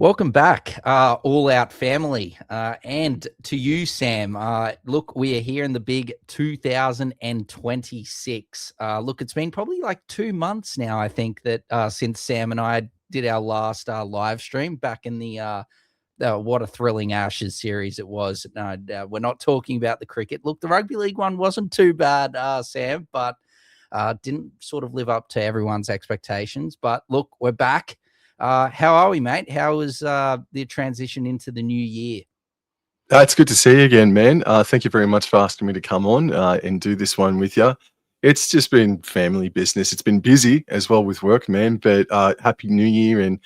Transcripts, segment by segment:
Welcome back, All Out family, and to you, Sam. Look, we are here in the big 2026. Look, it's been probably like 2 months now, I think, that since Sam and I did our last live stream back in the What a Thrilling Ashes series it was. No, we're not talking about the cricket. Look, the rugby league one wasn't too bad, Sam, but didn't sort of live up to everyone's expectations. But look, we're back. How are we, mate? How was the transition into the new year? It's good to see you again, man. Thank you very much for asking me to come on and do this one with you. It's just been family business. It's been busy as well with work, man. But Happy New Year and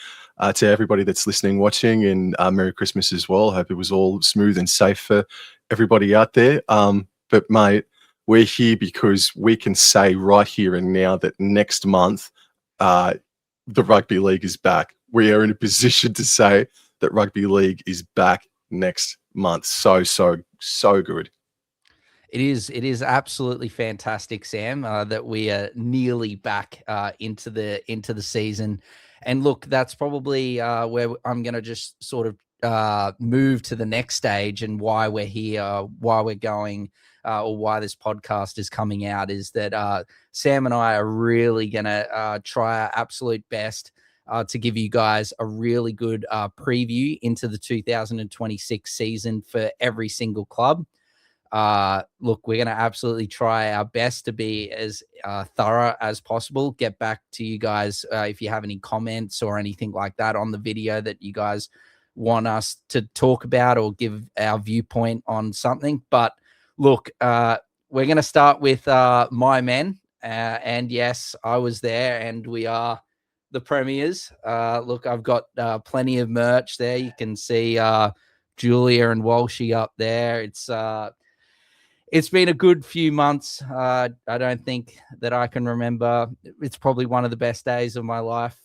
to everybody that's listening, watching, and Merry Christmas as well. Hope it was all smooth and safe for everybody out there. But mate, we're here because we can say right here and now that next month, the rugby league is back. We are in a position to say that rugby league is back next month. So good. It is absolutely fantastic, Sam, that we are nearly back into the season. And look, that's probably where I'm going to just sort of move to the next stage and why we're here, why we're going, or why this podcast is coming out is that Sam and I are really going to try our absolute best to give you guys a really good preview into the 2026 season for every single club. Look, we're going to absolutely try our best to be as thorough as possible. Get back to you guys if you have any comments or anything like that on the video that you guys want us to talk about or give our viewpoint on something. But look, we're going to start with my men. And yes, I was there and we are the premiers. Look, I've got plenty of merch there. You can see Julia and Walshy up there. It's been a good few months. I don't think that I can remember. It's probably one of the best days of my life.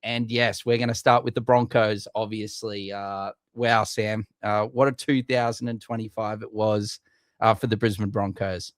And yes, we're going to start with the Broncos, obviously. Wow, Sam, what a 2025 it was for the Brisbane Broncos.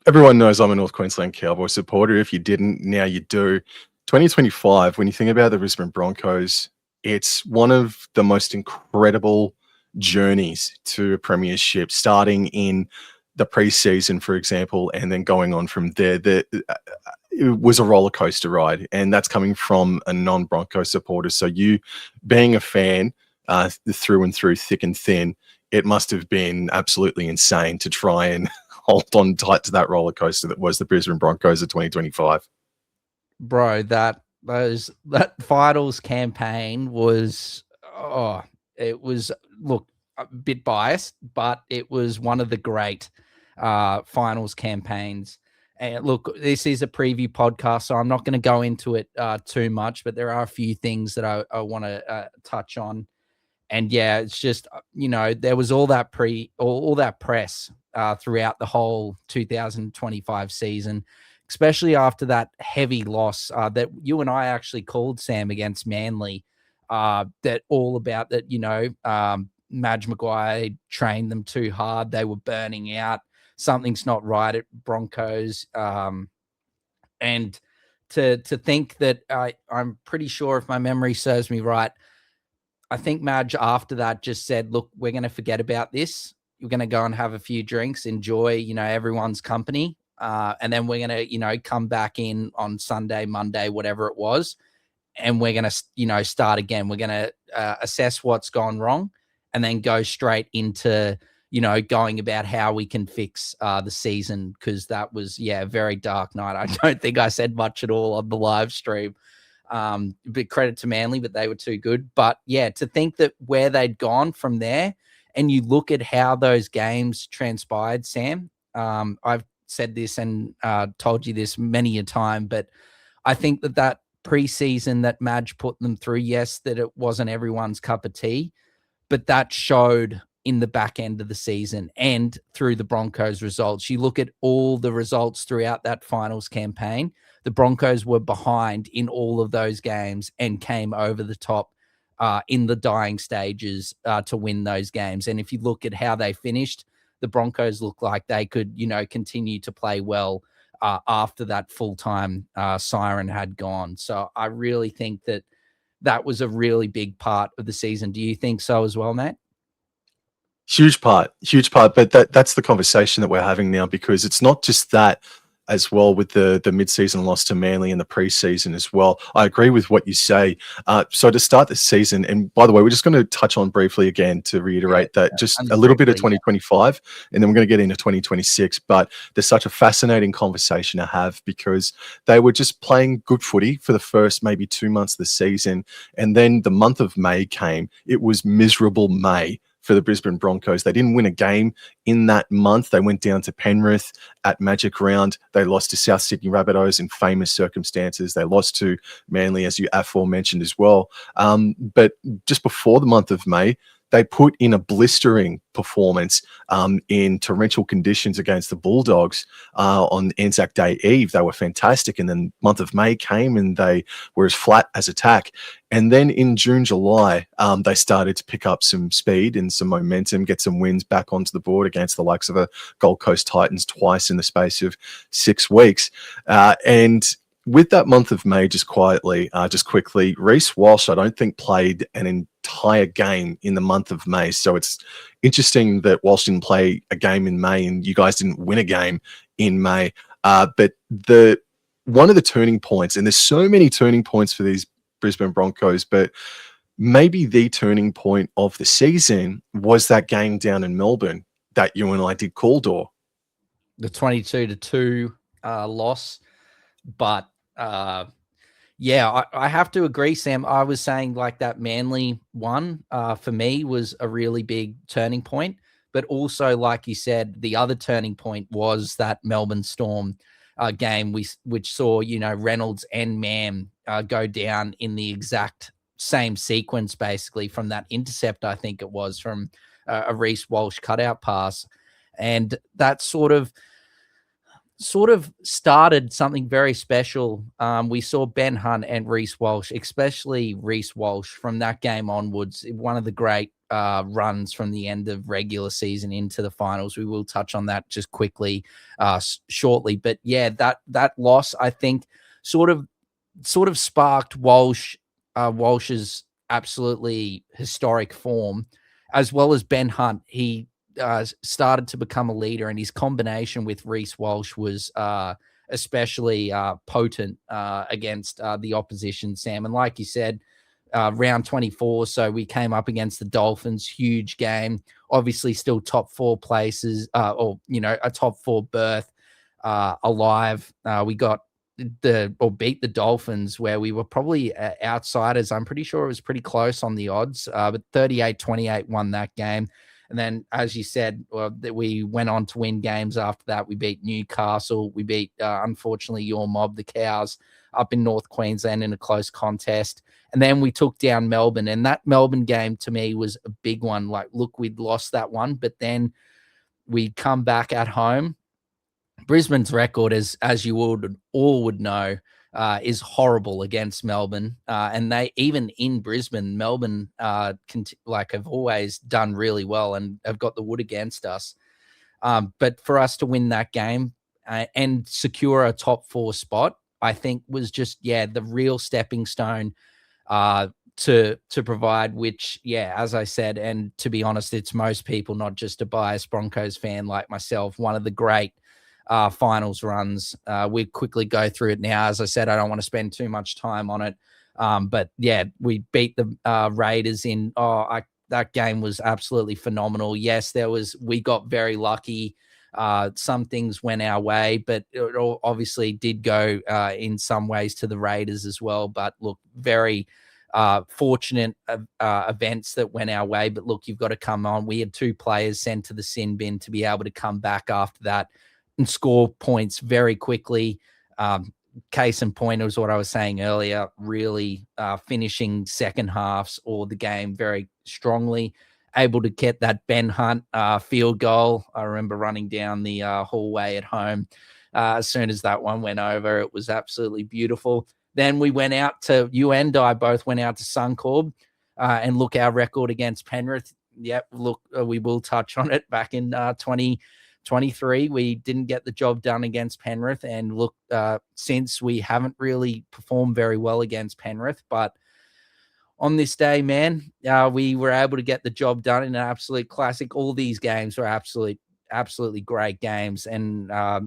Everyone knows I'm a North Queensland Cowboy supporter. If you didn't, now you do. 2025, when you think about the Brisbane Broncos, it's one of the most incredible journeys to a premiership, starting in the preseason, for example, and then going on from there. It was a roller coaster ride, and that's coming from a non-Bronco supporter. So you being a fan through and through, thick and thin, it must have been absolutely insane to try and hold on tight to that roller coaster that was the Brisbane Broncos of 2025. Bro, that finals campaign was it was, look, a bit biased, but it was one of the great finals campaigns. And look, this is a preview podcast, so I'm not going to go into it too much, but there are a few things that I want to touch on. And yeah, it's just, there was all that press throughout the whole 2025 season, especially after that heavy loss that you and I actually called, Sam, against Manly. That all about that, Madge Maguire trained them too hard. They were burning out. Something's not right at Broncos. And to think that I'm pretty sure, if my memory serves me right, I think Madge after that just said, look, we're going to forget about this. We're going to go and have a few drinks, enjoy, everyone's company. And then we're going to, come back in on Sunday, Monday, whatever it was. And we're going to, start again. We're going to assess what's gone wrong and then go straight into, going about how we can fix the season. Because that was, a very dark night. I don't think I said much at all on the live stream. Big credit to Manly, but they were too good. But yeah, to think that where they'd gone from there, and you look at how those games transpired, Sam, I've said this and told you this many a time, but I think that preseason that Madge put them through, yes, that it wasn't everyone's cup of tea, but that showed in the back end of the season and through the Broncos results. You look at all the results throughout that finals campaign, the Broncos were behind in all of those games and came over the top in the dying stages to win those games. And if you look at how they finished, the Broncos look like they could, continue to play well after that full-time siren had gone. So I really think that that was a really big part of the season. Do you think so as well, mate? Huge part. But that's the conversation that we're having now, because it's not just that as well with the mid-season loss to Manly and the preseason as well. I agree with what you say. So to start the season, and by the way, we're just going to touch on briefly again to reiterate that just a little bit of 2025, and then we're going to get into 2026. But there's such a fascinating conversation to have, because they were just playing good footy for the first maybe 2 months of the season, and then the month of May came. It was miserable May for the Brisbane Broncos. They didn't win a game in that month. They went down to Penrith at Magic Round. They lost to South Sydney Rabbitohs in famous circumstances. They lost to Manly, as you aforementioned as well. But just before the month of May, they put in a blistering performance in torrential conditions against the Bulldogs on Anzac Day Eve. They were fantastic. And then month of May came and they were as flat as a tack. And then in June, July, they started to pick up some speed and some momentum, get some wins back onto the board against the likes of a Gold Coast Titans twice in the space of 6 weeks. And with that month of May, just quickly, Reece Walsh, I don't think played an entire game in the month of May. So it's interesting that Walsh didn't play a game in May and you guys didn't win a game in May. But one of the turning points, and there's so many turning points for these Brisbane Broncos, but maybe the turning point of the season was that game down in Melbourne that you and I did call, Dor. The 22-2 loss. But yeah, I have to agree, Sam. I was saying like that Manly one for me was a really big turning point. But also, like you said, the other turning point was that Melbourne Storm game, which saw, Reynolds and Mam go down in the exact same sequence, basically, from that intercept, I think it was, from a Reece Walsh cutout pass. And that sort of started something very special. We saw Ben Hunt and Reece Walsh, especially Reece Walsh, from that game onwards, one of the great runs from the end of regular season into the finals. We will touch on that just quickly shortly. But yeah, that loss, I think, sort of sparked Walsh's absolutely historic form, as well as Ben Hunt. He started to become a leader, and his combination with Reece Walsh was especially potent against the opposition, Sam. And like you said, round 24, so we came up against the Dolphins, huge game, obviously still top 4 places, or a top 4 berth alive. We got beat the Dolphins, where we were probably outsiders. I'm pretty sure it was pretty close on the odds, but 38-28 won that game. And then, as you said, we went on to win games after that. We beat Newcastle. We beat, unfortunately, your mob, the Cows, up in North Queensland in a close contest. And then we took down Melbourne. And that Melbourne game, to me, was a big one. Like, look, we'd lost that one, but then we come back at home. Brisbane's record, as you all would know, is horrible against Melbourne. And they, even in Brisbane, Melbourne have always done really well and have got the wood against us. But for us to win that game and secure a top 4 spot, I think was just, the real stepping stone to provide, which, as I said, and to be honest, it's most people, not just a biased Broncos fan like myself, one of the great finals runs. We quickly go through it now. As I said, I don't want to spend too much time on it. But yeah, we beat the Raiders in, that game was absolutely phenomenal. Yes, we got very lucky. Some things went our way, but it obviously did go in some ways to the Raiders as well. But look, very fortunate events that went our way. But look, you've got to come on. We had 2 players sent to the sin bin to be able to come back after that and score points very quickly. Case in point was what I was saying earlier, really finishing second halves or the game very strongly, able to get that Ben Hunt field goal. I remember running down the hallway at home as soon as that one went over. It was absolutely beautiful. Then we went out to, you and I both went out to Suncorp and look our record against Penrith. Yep, look, we will touch on it. Back in 2023, we didn't get the job done against Penrith, and look, since we haven't really performed very well against Penrith, but on this day, man, we were able to get the job done in an absolute classic. All these games were absolutely great games. And I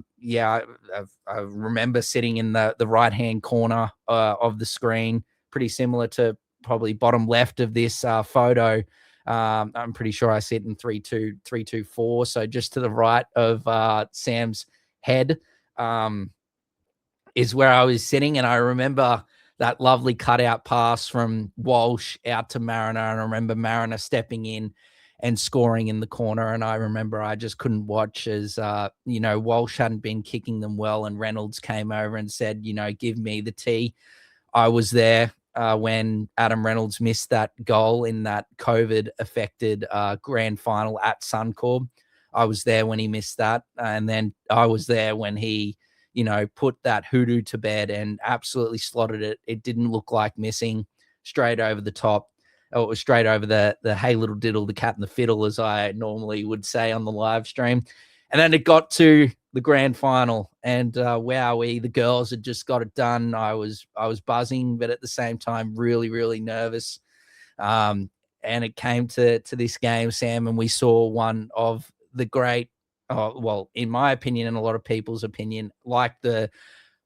remember sitting in the right-hand corner of the screen, pretty similar to probably bottom left of this photo. I'm pretty sure I sit in 3-2-4. So just to the right of Sam's head is where I was sitting. And I remember that lovely cutout pass from Walsh out to Mariner. And I remember Mariner stepping in and scoring in the corner. And I remember I just couldn't watch as, Walsh hadn't been kicking them well. And Reynolds came over and said, give me the tee. I was there when Adam Reynolds missed that goal in that COVID-affected grand final at Suncorp. I was there when he missed that. And then I was there when he, put that hoodoo to bed and absolutely slotted it. It didn't look like missing, straight over the top. Oh, it was straight over the hey little diddle, the cat and the fiddle, as I normally would say on the live stream. And then it got to the grand final, and wowee, the girls had just got it done. I was buzzing, but at the same time, really, really nervous. And it came to this game, Sam, and we saw one of the great, in my opinion and a lot of people's opinion, like the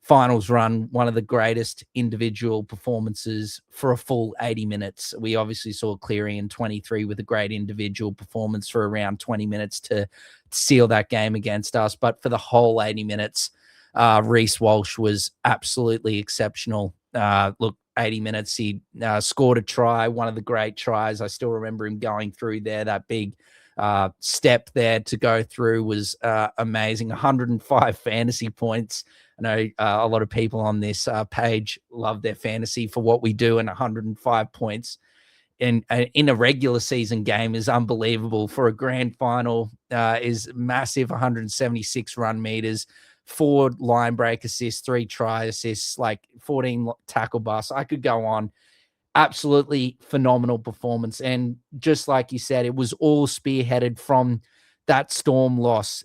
finals run, one of the greatest individual performances for a full 80 minutes. We obviously saw Cleary in 23 with a great individual performance for around 20 minutes to seal that game against us. But for the whole 80 minutes, Reece Walsh was absolutely exceptional. 80 minutes, he scored a try, one of the great tries. I still remember him going through there. That big step there to go through was amazing. 105 fantasy points. I know a lot of people on this page love their fantasy for what we do, and 105 points in a regular season game is unbelievable. For a grand final is massive. 176 run meters, 4 line break assists, 3 try assists, like 14 tackle busts. I could go on. Absolutely phenomenal performance. And just like you said, it was all spearheaded from that Storm loss.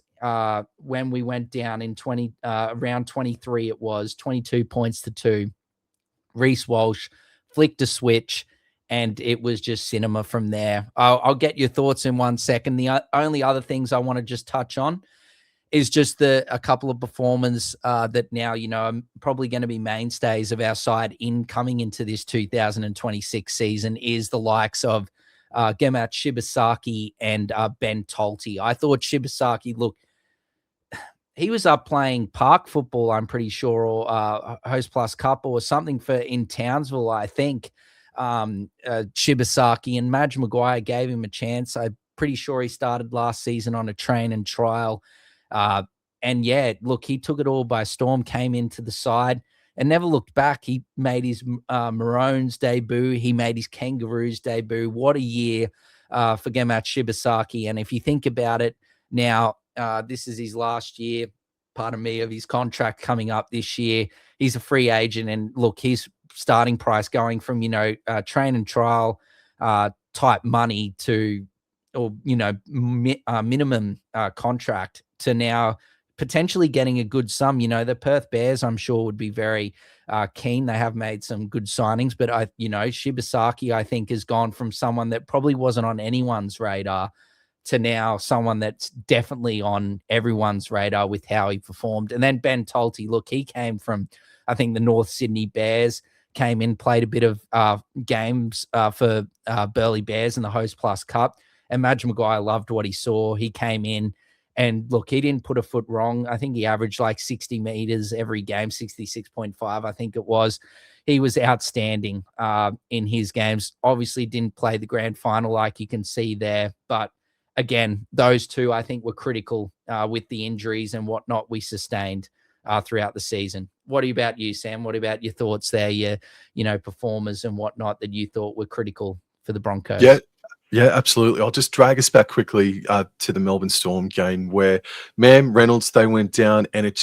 When we went down in round 23, it was 22 points to 2. Reece Walsh flicked a switch, and it was just cinema from there. I'll get your thoughts in 1 second. The only other things I want to just touch on is just a couple of performers that now, are probably going to be mainstays of our side coming into this 2026 season, is the likes of Gemat Shibasaki and Ben Tolte. I thought Shibasaki, look, he was up playing park football, I'm pretty sure, or Host Plus Cup or something in Townsville, I think. Shibasaki, and Madge Maguire gave him a chance. I'm pretty sure he started last season on a train and trial. And yeah, look, he took it all by storm, came into the side and never looked back. He made his Maroons debut. He made his Kangaroos debut. What a year for Gemat Shibasaki. And if you think about it now, this is his last year, pardon me, of his contract coming up this year. He's a free agent, and look, his starting price going from, train and trial type money to, or, minimum contract to now potentially getting a good sum. The Perth Bears, I'm sure, would be very keen. They have made some good signings, but Shibasaki, I think, has gone from someone that probably wasn't on anyone's radar to now someone that's definitely on everyone's radar with how he performed. And then Ben Tolte, look, he came from, I think, the North Sydney Bears, came in, played a bit of games for Burleigh Bears in the Host Plus Cup. And Madge Maguire loved what he saw. He came in and, look, he didn't put a foot wrong. I think he averaged like 60 meters every game, 66.5, I think it was. He was outstanding in his games. Obviously didn't play the grand final like you can see there, but again, those two, I think, were critical with the injuries and whatnot we sustained throughout the season. What about you, Sam? What about your thoughts there? Your, performers and whatnot that you thought were critical for the Broncos? Yeah, absolutely. I'll just drag us back quickly to the Melbourne Storm game where, man, Reynolds, they went down, and it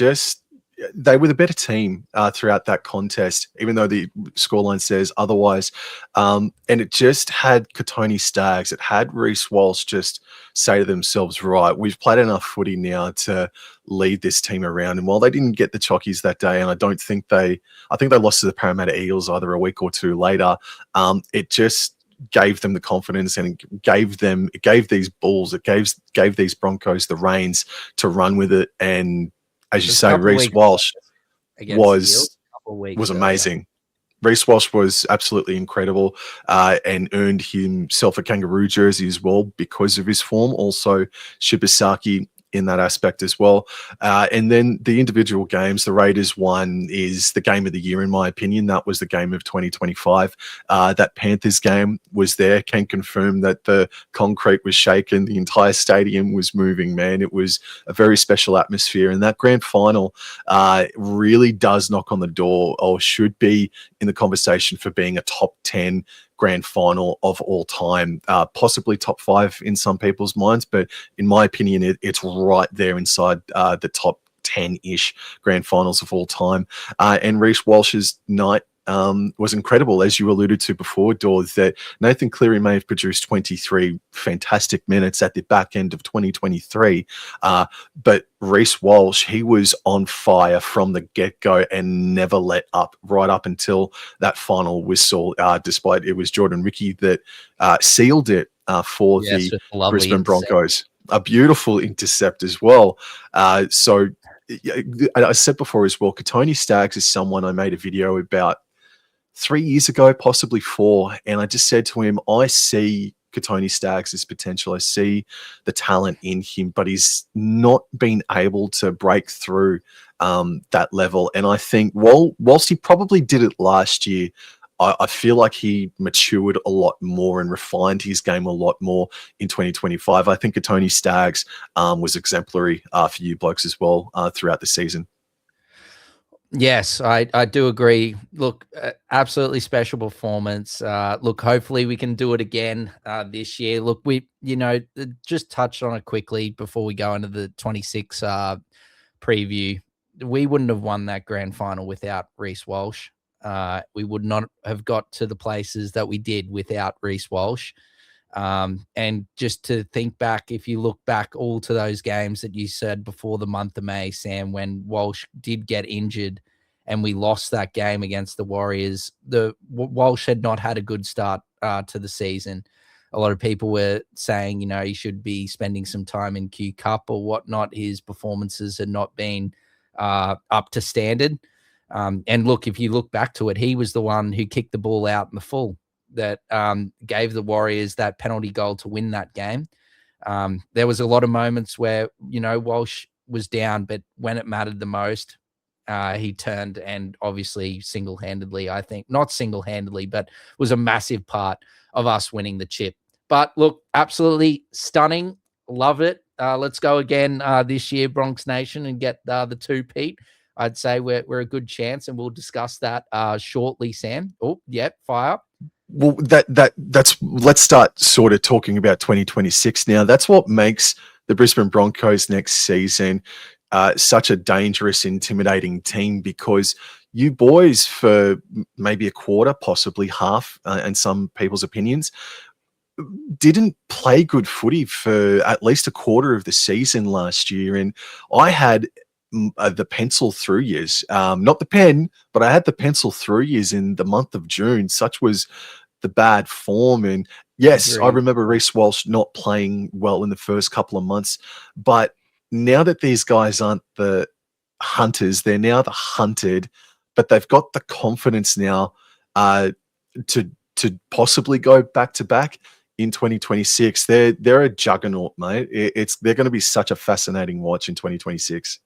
they were the better team throughout that contest, even though the scoreline says otherwise. And it just had Katoni Staggs, it had Reece Walsh just say to themselves, right, we've played enough footy now to lead this team around. And while they didn't get the Chockies that day, and I think they lost to the Parramatta Eagles either a week or two later, it just gave them the confidence, and it gave these Bulls, it gave these Broncos the reins to run with it. And as you say, Reece Walsh was amazing. Reece Walsh was absolutely incredible and earned himself a kangaroo jersey as well because of his form. Also, Shibasaki in that aspect as well. And then the individual games, the Raiders one is the game of the year, in my opinion. That was the game of 2025. That Panthers game was there. Can confirm that the concrete was shaken. The entire stadium was moving, man. It was a very special atmosphere. And that grand final really does knock on the door, or should be in the conversation for being a top 10 grand final of all time, possibly top 5 in some people's minds, but in my opinion, it's right there inside the top 10-ish grand finals of all time. And Reece Walsh's night was incredible, as you alluded to before, Dor, that Nathan Cleary may have produced 23 fantastic minutes at the back end of 2023, but Reece Walsh, he was on fire from the get-go and never let up, right up until that final whistle, despite it was Jordan Ricky that sealed it for the Brisbane Broncos. A beautiful intercept as well. So I said before as well, Katoni Staggs is someone I made a video about 3 years ago, possibly 4, and I just said to him, I see Katoni Staggs' potential. I see the talent in him, but he's not been able to break through that level. And I think whilst he probably did it last year, I feel like he matured a lot more and refined his game a lot more in 2025. I think Katoni Staggs was exemplary for you blokes as well throughout the season. Yes, I do agree. Look, absolutely special performance. Look, hopefully we can do it again this year. Look, we, just touched on it quickly before we go into the 26 preview. We wouldn't have won that grand final without Reece Walsh. We would not have got to the places that we did without Reece Walsh. And just to think back, if you look back all to those games that you said before the month of May, Sam, when Walsh did get injured and we lost that game against the Warriors, Walsh had not had a good start to the season. A lot of people were saying, he should be spending some time in Q Cup or whatnot. His performances had not been up to standard. And look, if you look back to it, he was the one who kicked the ball out in the full that gave the Warriors that penalty goal to win that game. There was a lot of moments where, Walsh was down, but when it mattered the most, he turned and obviously single-handedly, I think, not single-handedly, but was a massive part of us winning the chip. But look, absolutely stunning. Love it. Let's go again this year, Bronx Nation, and get the two-peat. I'd say we're a good chance, and we'll discuss that shortly, Sam. Oh, yep, fire. Well, let's start sort of talking about 2026 now. That's what makes the Brisbane Broncos next season such a dangerous, intimidating team, because you boys, for maybe a quarter, possibly half, in some people's opinions, didn't play good footy for at least a quarter of the season last year. And I had the pencil through years, not the pen, but I had the pencil through years in the month of June. Such was the bad form. And yes, I remember Reece Walsh not playing well in the first couple of months, but now that these guys aren't the hunters, they're now the hunted, but they've got the confidence now to possibly go back to back in 2026. They're a juggernaut, mate. They're going to be such a fascinating watch in 2026.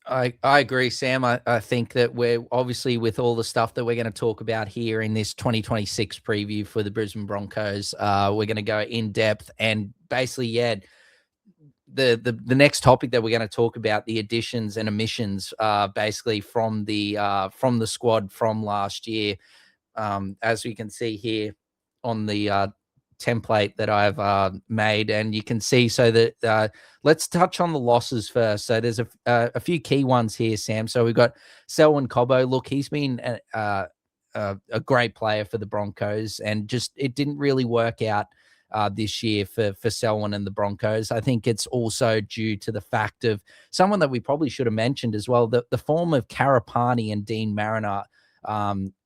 I agree, Sam. I think that we're obviously, with all the stuff that we're going to talk about here in this 2026 preview for the Brisbane Broncos, we're going to go in depth and basically, the next topic that we're going to talk about, the additions and omissions, basically from the squad from last year. As we can see here on the template that I've made, and you can see. So that let's touch on the losses first. So there's a few key ones here, Sam. So we've got Selwyn Cobbo. Look, he's been a great player for the Broncos, and just it didn't really work out this year for Selwyn and the Broncos. I think it's also due to the fact of someone that we probably should have mentioned as well, the form of Karapani and Dean Mariner.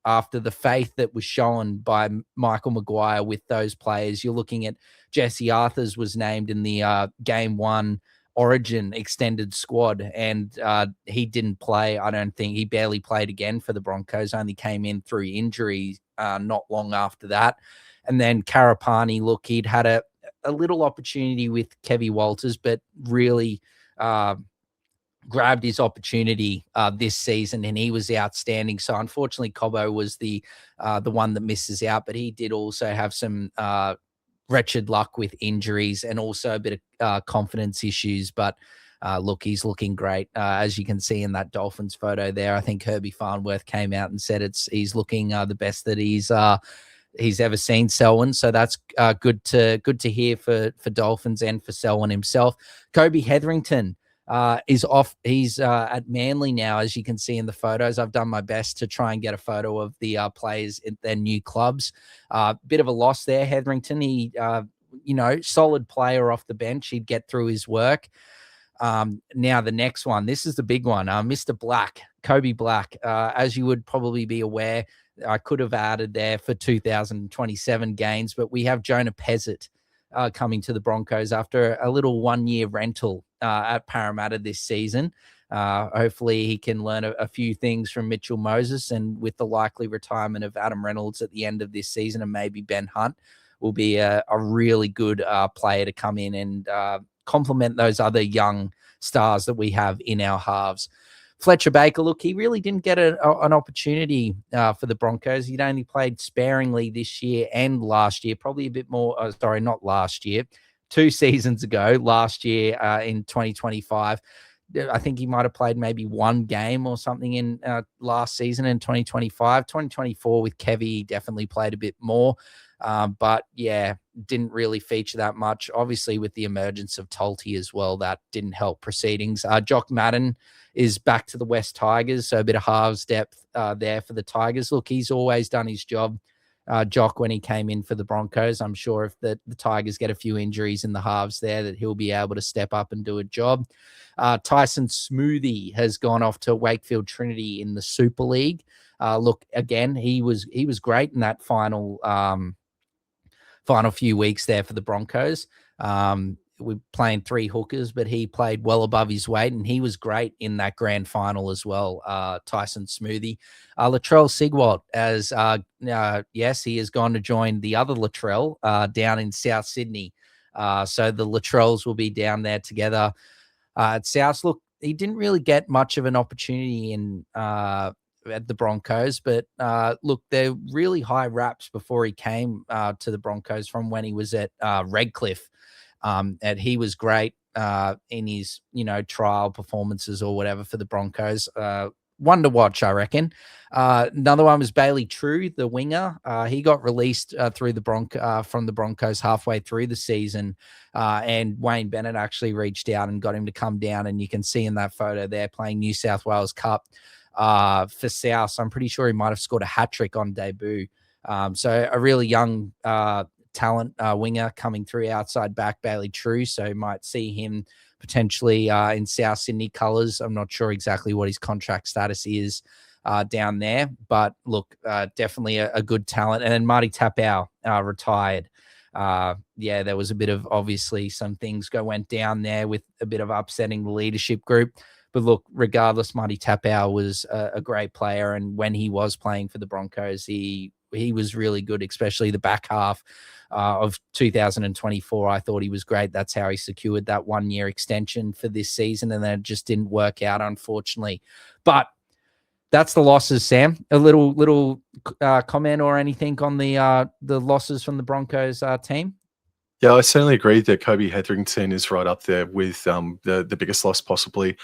After the faith that was shown by Michael Maguire with those players, you're looking at Jesse Arthurs was named in the game 1 Origin extended squad, and he didn't play. I don't think he barely played again for the Broncos, only came in through injury not long after that. And then Karapani, look, he'd had a little opportunity with Kevy Walters, but really grabbed his opportunity this season, and he was outstanding. So unfortunately, Cobbo was the one that misses out, but he did also have some wretched luck with injuries and also a bit of confidence issues. But look, he's looking great. As you can see in that Dolphins photo there, I think Herbie Farnworth came out and said he's looking the best that he's ever seen, Selwyn. So that's good to hear for Dolphins and for Selwyn himself. Kobe Hetherington is off. He's at Manly now, as you can see in the photos. I've done my best to try and get a photo of the players in their new clubs. Bit of a loss there, Hetherington. He, solid player off the bench. He'd get through his work. Now the next one, this is the big one. Mr. Black, Kobe Black, as you would probably be aware, I could have added there for 2027 gains, but we have Jonah Pezzett coming to the Broncos after a little 1-year rental at Parramatta this season. Hopefully he can learn a few things from Mitchell Moses, and with the likely retirement of Adam Reynolds at the end of this season, and maybe Ben Hunt will be a really good player to come in and complement those other young stars that we have in our halves. Fletcher Baker, look, he really didn't get an opportunity for the Broncos. He'd only played sparingly this year and last year, probably a bit more. Not last year, 2 seasons ago, last year in 2025. I think he might have played maybe 1 game or something in last season in 2025. 2024 with Kevy, he definitely played a bit more. But yeah, didn't really feature that much. Obviously, with the emergence of Tulty as well, that didn't help proceedings. Jock Madden is back to the West Tigers, so a bit of halves depth there for the Tigers. Look, he's always done his job, Jock, when he came in for the Broncos. I'm sure if the Tigers get a few injuries in the halves there, that he'll be able to step up and do a job. Tyson Smoothie has gone off to Wakefield Trinity in the Super League. Look, again, he was great in that final few weeks there for the Broncos. We're playing 3 hookers, but he played well above his weight, and he was great in that grand final as well. Tyson Smoothie. Latrell Sigwalt, yes, he has gone to join the other Latrell down in South Sydney. So the Latrells will be down there together at South. Look, he didn't really get much of an opportunity at the Broncos, but look, they're really high raps before he came to the Broncos from when he was at Redcliffe. And he was great in his, trial performances or whatever for the Broncos. One to watch, I reckon. Another one was Bailey True, the winger. He got released from the Broncos halfway through the season, and Wayne Bennett actually reached out and got him to come down. And you can see in that photo there playing New South Wales Cup for South. I'm pretty sure he might have scored a hat-trick on debut. So a really young talent winger coming through outside back, Bailey True. So you might see him potentially in South Sydney colours. I'm not sure exactly what his contract status is down there, but look, definitely a good talent. And then Marty Tapau retired. There was a bit of, obviously, some things went down there with a bit of upsetting the leadership group. But look, regardless, Marty Tapau was a great player. And when he was playing for the Broncos, he was really good, especially the back half of 2024. I thought he was great. That's how he secured that 1-year extension for this season. And then it just didn't work out, unfortunately. But that's the losses, Sam. A little comment or anything on the losses from the Broncos team? Yeah, I certainly agree that Kobe Hetherington is right up there with the biggest loss possibly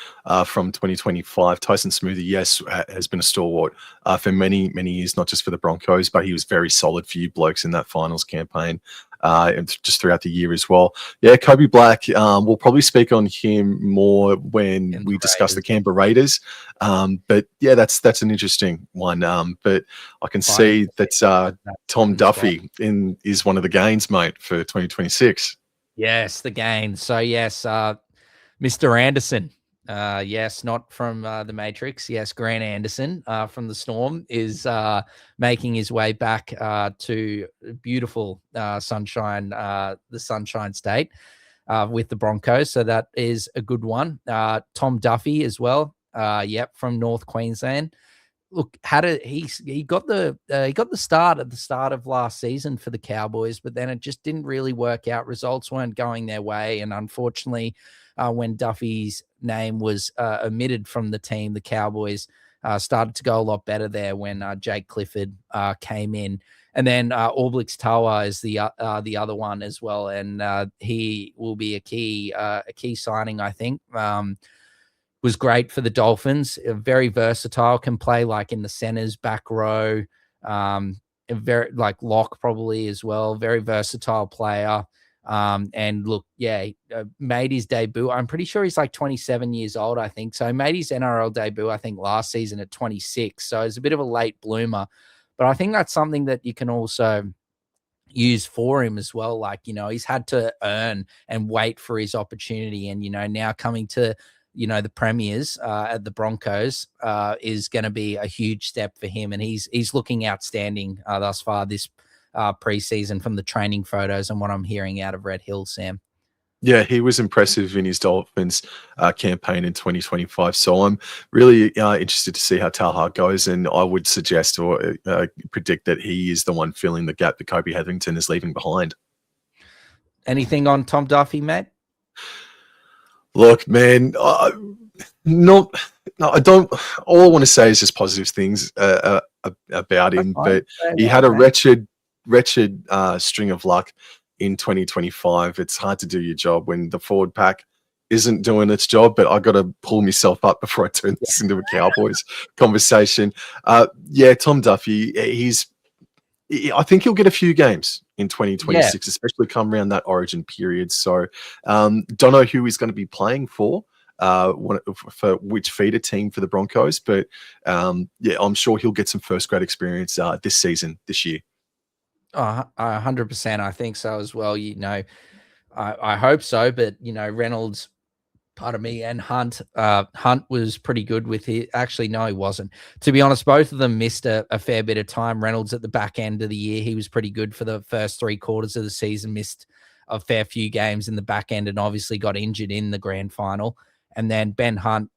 from 2025. Tyson Smoothie, yes, has been a stalwart for many, many years, not just for the Broncos, but he was very solid for you blokes in that finals campaign. and just throughout the year as well. Yeah, Kobe Black, we'll probably speak on him more when we discuss the Canberra Raiders. But yeah, that's an interesting one. But I can see that Tom Duffy is one of the gains, mate, for 2026. Yes, the gains. So yes, Mr. Anderson. Yes, not from the Matrix. Yes, Grant Anderson from the Storm is making his way back to beautiful Sunshine, the Sunshine State, with the Broncos. So that is a good one. Tom Duffy as well. Yep, from North Queensland. Look, he got the start at the start of last season for the Cowboys, but then it just didn't really work out. Results weren't going their way, and unfortunately, when Duffy's name was omitted from the team, the Cowboys started to go a lot better there when Jake Clifford came in, and then Orblex Tawa is the other one as well, and he will be a key signing, I think. Was great for the Dolphins. Very versatile, can play like in the centers, back row, very like lock probably as well. Very versatile player. And look, yeah, made his debut. I'm pretty sure he's like 27 years old, I think. So he made his NRL debut, I think, last season at 26. So it's a bit of a late bloomer. But I think that's something that you can also use for him as well. Like, he's had to earn and wait for his opportunity. And, now coming to the premiers at the Broncos is going to be a huge step for him. And he's looking outstanding thus far this preseason from the training photos and what I'm hearing out of Red Hill, Sam. Yeah, he was impressive in his Dolphins campaign in 2025. So I'm really interested to see how Talha goes. And I would suggest or predict that he is the one filling the gap that Kobe Hetherington is leaving behind. Anything on Tom Duffy, mate? Look, man, no, I don't. All I want to say is just positive things about him. But he had a wretched string of luck in 2025. It's hard to do your job when the forward pack isn't doing its job. But I got to pull myself up before I turn this into a Cowboys conversation. Yeah, Tom Duffy, I think he'll get a few games in 2026, especially come around that Origin period. So, don't know who he's going to be playing for which feeder team for the Broncos, but yeah, I'm sure he'll get some first grade experience this year. 100%. I think so as well. I hope so, but Reynolds, pardon me, and Hunt was pretty good with it. Actually, no, he wasn't. To be honest, both of them missed a fair bit of time. Reynolds at the back end of the year, he was pretty good for the first 3 quarters of the season, missed a fair few games in the back end and obviously got injured in the grand final. And then Ben Hunt,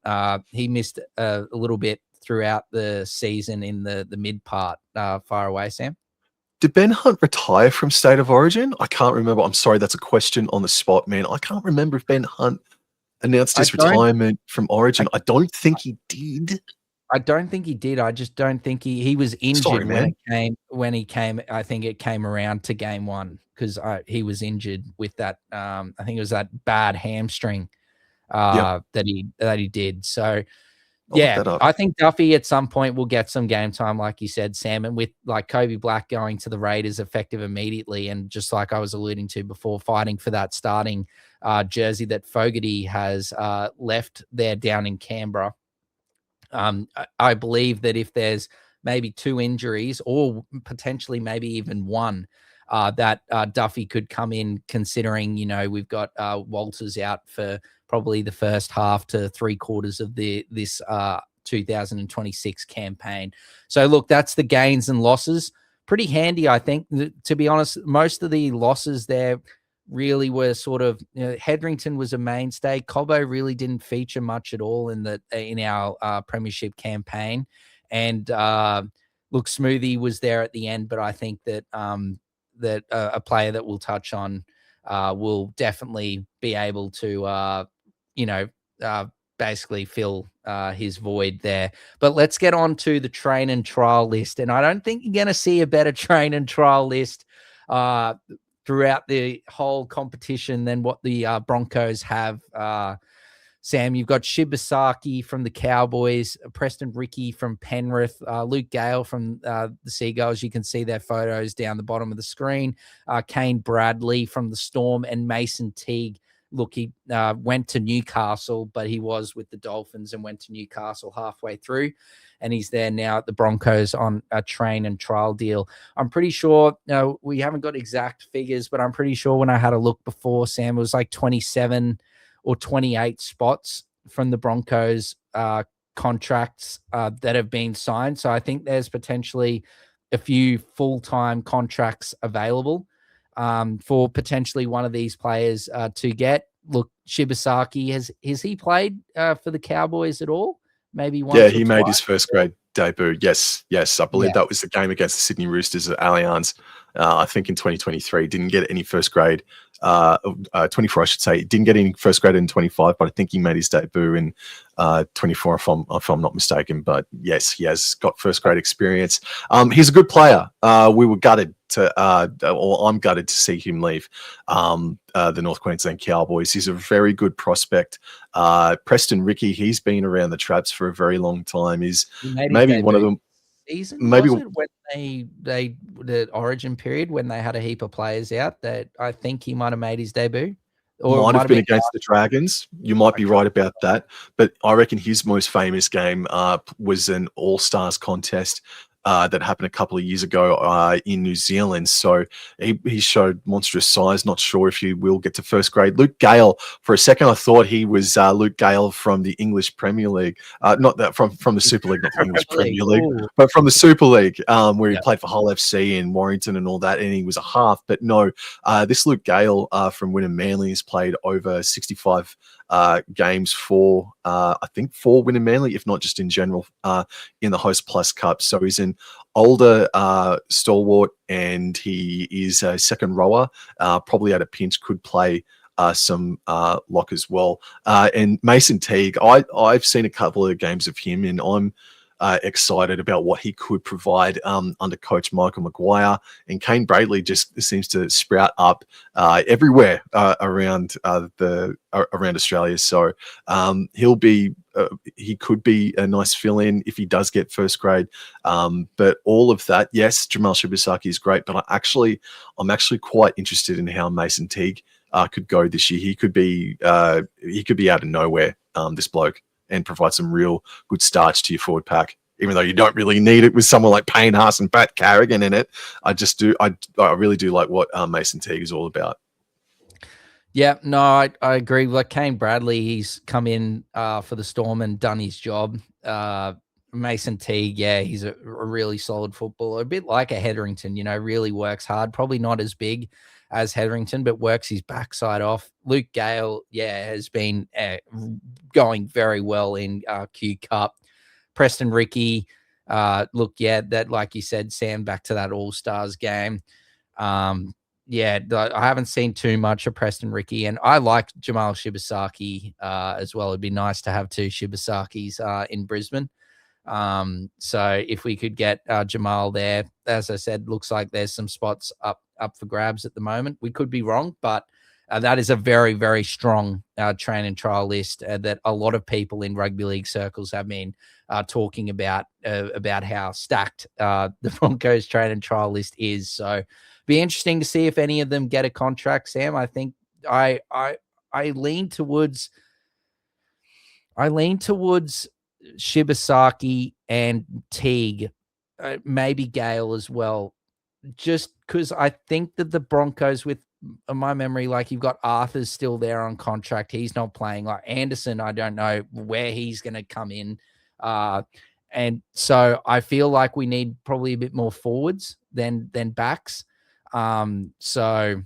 he missed a little bit throughout the season in the mid part. Far away, Sam. Did Ben Hunt retire from State of Origin? I can't remember. I'm sorry, that's a question on the spot, man. I can't remember if Ben Hunt announced his retirement from Origin. I don't think he did. I don't think he did. I just don't think he was injured when he came. I think it came around to game 1 because he was injured with that. I think it was that bad hamstring that he did. So I think Duffy at some point will get some game time, like you said, Sam, and with like Kobe Black going to the Raiders effective immediately, and just like I was alluding to before, fighting for that starting jersey that Fogarty has left there down in Canberra. I believe that if there's maybe 2 injuries or potentially maybe even 1, that Duffy could come in, considering, we've got Walters out for probably the first half to 3/4 of this 2026 campaign. So look, that's the gains and losses. Pretty handy, I think. To be honest, most of the losses there really were sort of, Hetherington was a mainstay. Cobbo really didn't feature much at all in our premiership campaign. And look, Smoothie was there at the end, but I think that a player that we'll touch on will definitely be able to basically fill his void there. But let's get on to the train and trial list. And I don't think you're going to see a better train and trial list throughout the whole competition than what the Broncos have Sam, you've got Shibasaki from the Cowboys, Preston Ricky from Penrith, Luke Gale from the Seagulls. You can see their photos down the bottom of the screen. Kane Bradley from the Storm, and Mason Teague. Look, he went to Newcastle, but he was with the Dolphins and went to Newcastle halfway through. And he's there now at the Broncos on a train and trial deal. I'm pretty sure, we haven't got exact figures, but I'm pretty sure when I had a look before, Sam, it was like 27 or 28 spots from the Broncos contracts that have been signed. So I think there's potentially a few full-time contracts available for potentially one of these players to get. Look, Shibasaki, has he played for the Cowboys at all? Maybe once. Yeah, he made his first grade debut. Yes. I believe that was the game against the Sydney Roosters at Allianz. I think in 2023, didn't get any first grade. 24, I should say. Didn't get any first grade in 25, but I think he made his debut in 24, if I'm not mistaken. But yes, he has got first grade experience. He's a good player. We were gutted or I'm gutted to see him leave the North Queensland Cowboys. He's a very good prospect. Preston Ricky, he's been around the traps for a very long time. He's maybe one of them. Season, maybe was it when they the Origin period when they had a heap of players out, that I think he might have made his debut, or might have been against the Dragons. You might be right about that, but I reckon his most famous game was an All-Stars contest that happened a couple of years ago in New Zealand. So he showed monstrous size. Not sure if he will get to first grade. Luke Gale, for a second I thought he was Luke Gale from the English Premier League. Not that from the Super League, not the English Premier League, but from the Super League, where he played for Hull FC and Warrington and all that, and he was a half. But no, this Luke Gale from Wynnum Manly has played over 65 games for I think for Wynnum Manly, if not just in general, in the Host Plus Cup. So he's an older stalwart, and he is a second rower, probably at a pinch could play some lock as well. And Mason Teague, I've seen a couple of games of him, and I'm excited about what he could provide under coach Michael Maguire. And Kane Bradley just seems to sprout up everywhere around Australia. So he could be a nice fill-in if he does get first grade. But all of that, yes, Jamal Shibasaki is great, but I'm actually quite interested in how Mason Teague could go this year. He could be out of nowhere, this bloke, and provide some real good starch to your forward pack, even though you don't really need it with someone like Payne Haas and Pat Carrigan in it. I really do like what Mason Teague is all about. Yeah, no, I agree. Like Kane Bradley, he's come in for the Storm and done his job. Mason Teague, yeah, he's a really solid footballer, a bit like a Hetherington, really works hard, probably not as big as Hetherington, but works his backside off. Luke Gale, yeah, has been going very well in Q Cup. Preston Ricky, look, yeah, that, like you said, Sam, back to that All-Stars game. Yeah, I haven't seen too much of Preston Ricky, and I like Jamal Shibasaki as well. It'd be nice to have two Shibasakis in Brisbane. So if we could get Jamal there, as I said, looks like there's some spots up for grabs at the moment. We could be wrong, but that is a very, very strong train and trial list that a lot of people in rugby league circles have been talking about how stacked the Broncos train and trial list is. So be interesting to see if any of them get a contract, Sam. I think I lean towards Shibasaki and Teague, maybe Gale as well, just because I think that the Broncos, with my memory, like you've got Arthur's still there on contract. He's not playing. Like Anderson, I don't know where he's going to come in. And so I feel like we need probably a bit more forwards than backs. So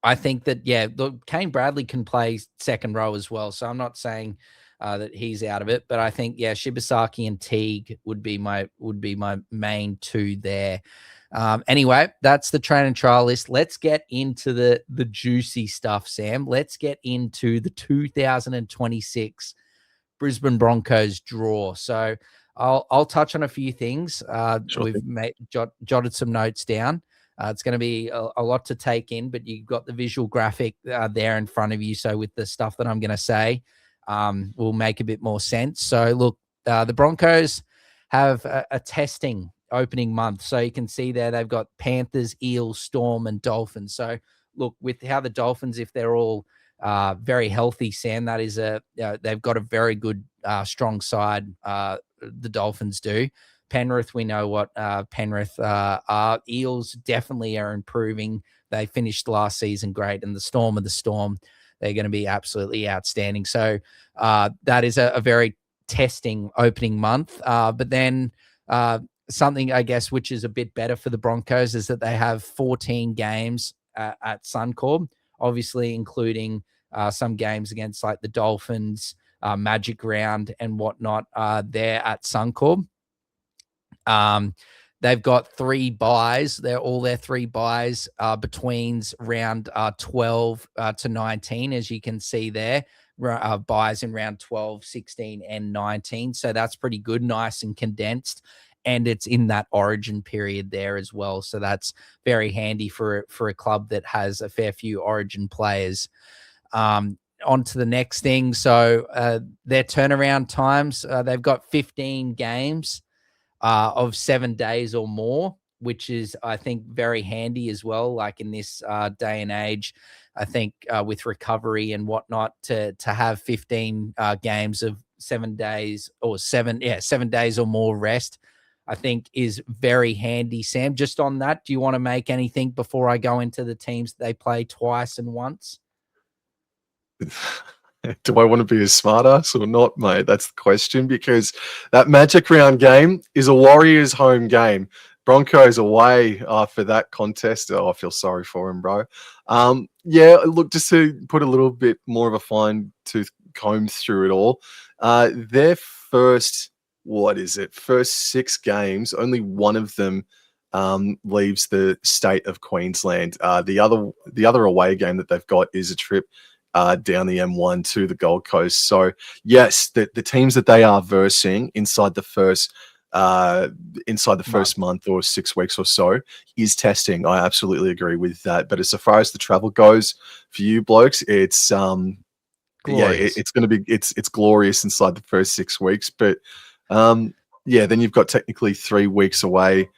I think that, yeah, Kane Bradley can play second row as well. So I'm not saying that he's out of it, but I think, yeah, Shibasaki and Teague would be my main two there. Anyway, that's the train and trial list. Let's get into the juicy stuff, Sam. Let's get into the 2026 Brisbane Broncos draw. So I'll touch on a few things. Sure. We've jotted some notes down. It's going to be a lot to take in, but you've got the visual graphic there in front of you. So with the stuff that I'm going to say, will make a bit more sense. So look, the Broncos have a testing opening month. So you can see there they've got Panthers, Eels, Storm, and Dolphins. So look, with how the Dolphins, if they're all very healthy, Sam, that is they've got a very good, strong side. The Dolphins do. Penrith, we know what Penrith are. Eels definitely are improving. They finished last season great, and the Storm of the Storm, they're going to be absolutely outstanding. So that is a very testing opening month. But then something, I guess, which is a bit better for the Broncos is that they have 14 games at Suncorp, obviously including some games against like the Dolphins, Magic Round and whatnot there at Suncorp. They've got 3 buys. All their 3 buys between round 12 to 19, as you can see there. Buys in round 12, 16, and 19. So that's pretty good, nice and condensed. And it's in that origin period there as well. So that's very handy for a club that has a fair few origin players. On to the next thing. So their turnaround times, they've got 15 games of 7 days or more, which is, I think, very handy as well. Like in this day and age, I think with recovery and whatnot, to have 15 games of 7 days or 7 days or more rest, I think is very handy. Sam, just on that, do you want to make anything before I go into the teams they play twice and once? Do I want to be a smartass or not, mate? That's the question, because that Magic Round game is a Warriors home game. Broncos away for that contest. Oh, I feel sorry for him, bro. Yeah, look, just to put a little bit more of a fine-tooth comb through it all, their first 6 games, only one of them leaves the state of Queensland. The other away game that they've got is a trip down the M1 to the Gold Coast. So yes, the teams that they are versing inside the first month or 6 weeks or so is testing. I absolutely agree with that. But as far as the travel goes for you blokes, it's glorious. It's going to be it's glorious inside the first 6 weeks. But then you've got technically 3 weeks away.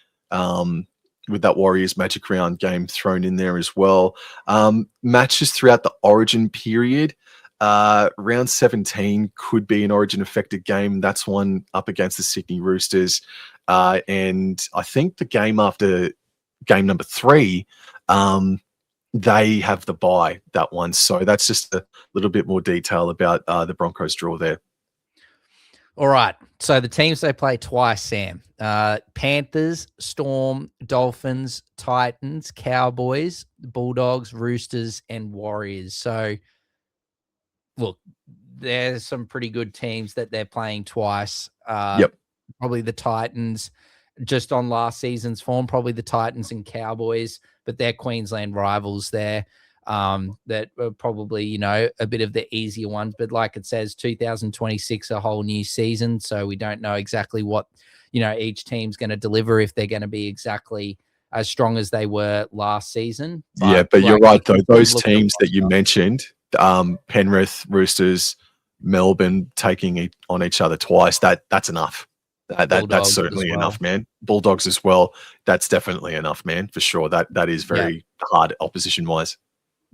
With that Warriors Magic Round game thrown in there as well. Matches throughout the Origin period. Round 17 could be an Origin affected game. That's one up against the Sydney Roosters. And I think the game after game number 3, they have the bye, that one. So that's just a little bit more detail about the Broncos draw there. All right. So the teams they play twice, Sam. Panthers, Storm, Dolphins, Titans, Cowboys, Bulldogs, Roosters, and Warriors. So, look, there's some pretty good teams that they're playing twice. Yep. Probably the Titans, just on last season's form, probably the Titans and Cowboys, but they're Queensland rivals there. That are probably, a bit of the easier ones. But like it says, 2026, a whole new season. So we don't know exactly what, each team's going to deliver, if they're going to be exactly as strong as they were last season. But you're right, though. Those teams that you mentioned, Penrith, Roosters, Melbourne, taking on each other twice, that's enough. That's certainly enough, man. Bulldogs as well. That's definitely enough, man, for sure. That is very hard opposition-wise.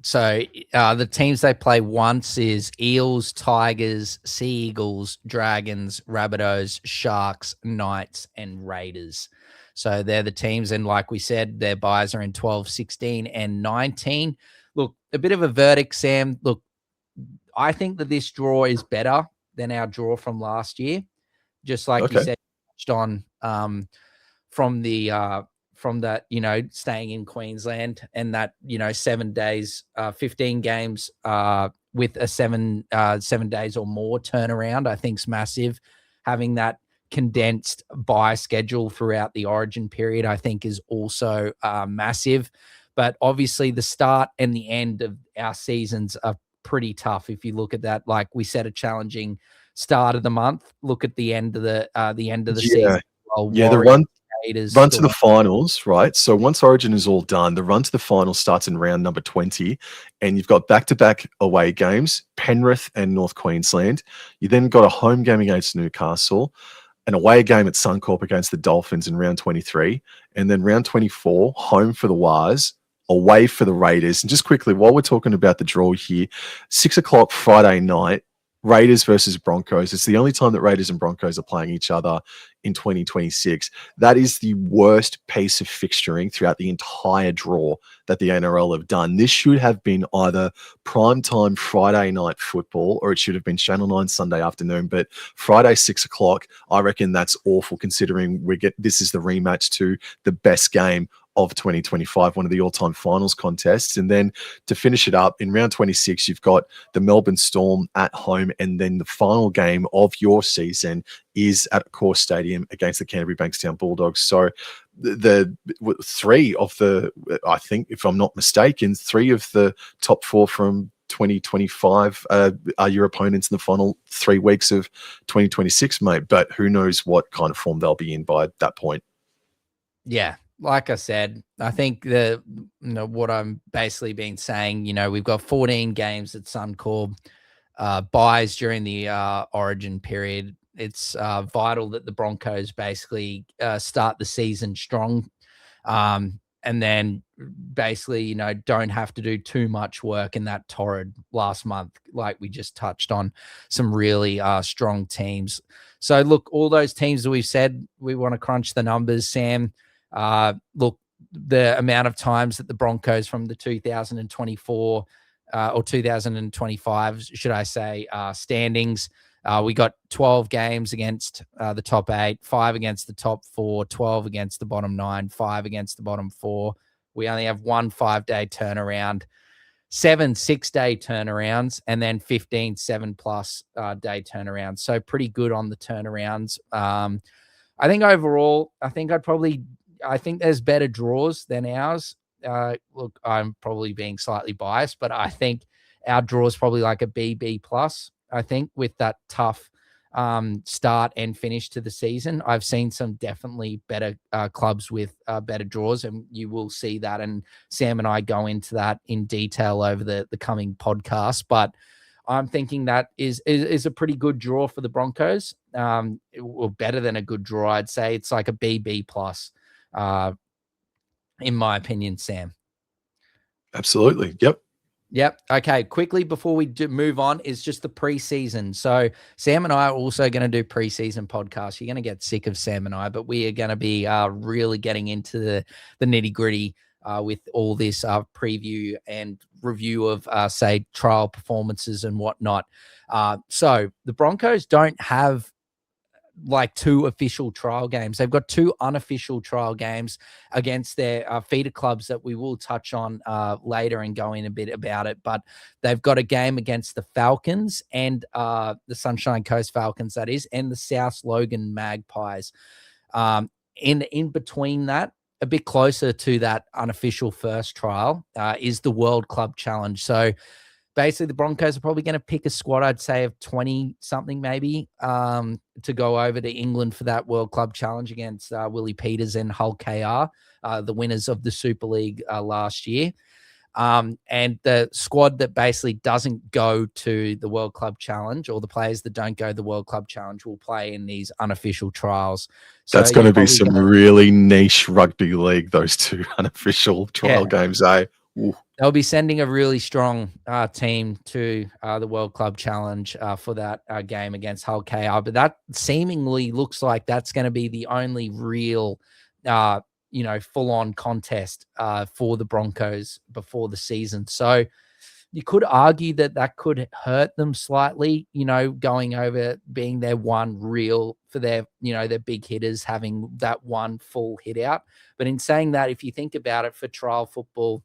So the teams they play once is Eels, Tigers, Sea Eagles, Dragons, Rabbitohs, Sharks, Knights, and Raiders. So they're the teams. And like we said, their buys are in 12, 16, and 19. Look, a bit of a verdict, Sam. Look, I think that this draw is better than our draw from last year. Just like you said, on from that, staying in Queensland and that, 7 days, 15 games with a 7 days or more turnaround, I think is massive. Having that condensed buy schedule throughout the Origin period, I think is also massive. But obviously the start and the end of our seasons are pretty tough. If you look at that, like we said, a challenging start of the month, look at the end of the season. The one Raiders run to the storm. finals, right? So once Origin is all done, the run to the finals starts in round number 20, and you've got back-to-back away games, Penrith and North Queensland. You then got a home game against Newcastle, an away game at Suncorp against the Dolphins in round 23, and then round 24, home for the Wars, away for the Raiders. And just quickly, while we're talking about the draw here, 6 o'clock Friday night, Raiders versus Broncos. It's the only time that Raiders and Broncos are playing each other in 2026. That is the worst piece of fixturing throughout the entire draw that the NRL have done. This should have been either primetime Friday night football, or it should have been Channel 9 Sunday afternoon. But Friday, 6 o'clock, I reckon that's awful, considering this is the rematch to the best game of 2025, one of the all-time finals contests. And then to finish it up, in round 26, you've got the Melbourne Storm at home, and then the final game of your season is at Core Stadium against the Canterbury Bankstown Bulldogs. So the three of the, I think, if I'm not mistaken, three of the top four from 2025 are your opponents in the final 3 weeks of 2026, mate. But who knows what kind of form they'll be in by that point. Yeah. Like I said, I think what I'm basically been saying, we've got 14 games at Suncorp, buys during the Origin period. It's vital that the Broncos basically start the season strong, and then basically, don't have to do too much work in that torrid last month, like we just touched on some really strong teams. So look, all those teams that we've said, we want to crunch the numbers, Sam. Look, the amount of times that the Broncos from the 2024 or 2025, should I say, standings, we got 12 games against the top 8, 5 against the top 4, 12 against the bottom 9, 5 against the bottom 4. We only have 1 5-day turnaround, 7 6-day turnarounds, and then 15 7+ day turnarounds. So pretty good on the turnarounds. I think overall, I think there's better draws than ours. Look, I'm probably being slightly biased, but I think our draw is probably like a B plus. I think with that tough start and finish to the season, I've seen some definitely better clubs with better draws, and you will see that. And Sam and I go into that in detail over the coming podcast. But I'm thinking that is a pretty good draw for the Broncos, or better than a good draw. I'd say it's like a B plus. In my opinion, Sam. Absolutely. Yep. Okay. Quickly before we move on is just the preseason. So Sam and I are also going to do preseason podcasts. You're going to get sick of Sam and I, but we are going to be really getting into the nitty gritty with all this preview and review of, say, trial performances and whatnot. So the Broncos don't have like 2 official trial games. They've got 2 unofficial trial games against their feeder clubs that we will touch on later and go in a bit about it. But they've got a game against the Falcons and the Sunshine Coast Falcons, that is, and the South Logan Magpies. In between that, a bit closer to that unofficial first trial, is the World Club Challenge. So basically, the Broncos are probably going to pick a squad, I'd say, of 20-something maybe, to go over to England for that World Club Challenge against Willie Peters and Hull KR, the winners of the Super League last year. And the squad that basically doesn't go to the World Club Challenge, or the players that don't go to the World Club Challenge, will play in these unofficial trials. So that's going to be some really niche rugby league, those 2 unofficial trial games, eh? Ooh. They'll be sending a really strong team to the World Club Challenge for that game against Hull KR. But that seemingly looks like that's going to be the only real, full-on contest for the Broncos before the season. So you could argue that could hurt them slightly, going over, being their one real for their big hitters, having that one full hit out. But in saying that, if you think about it, for trial football,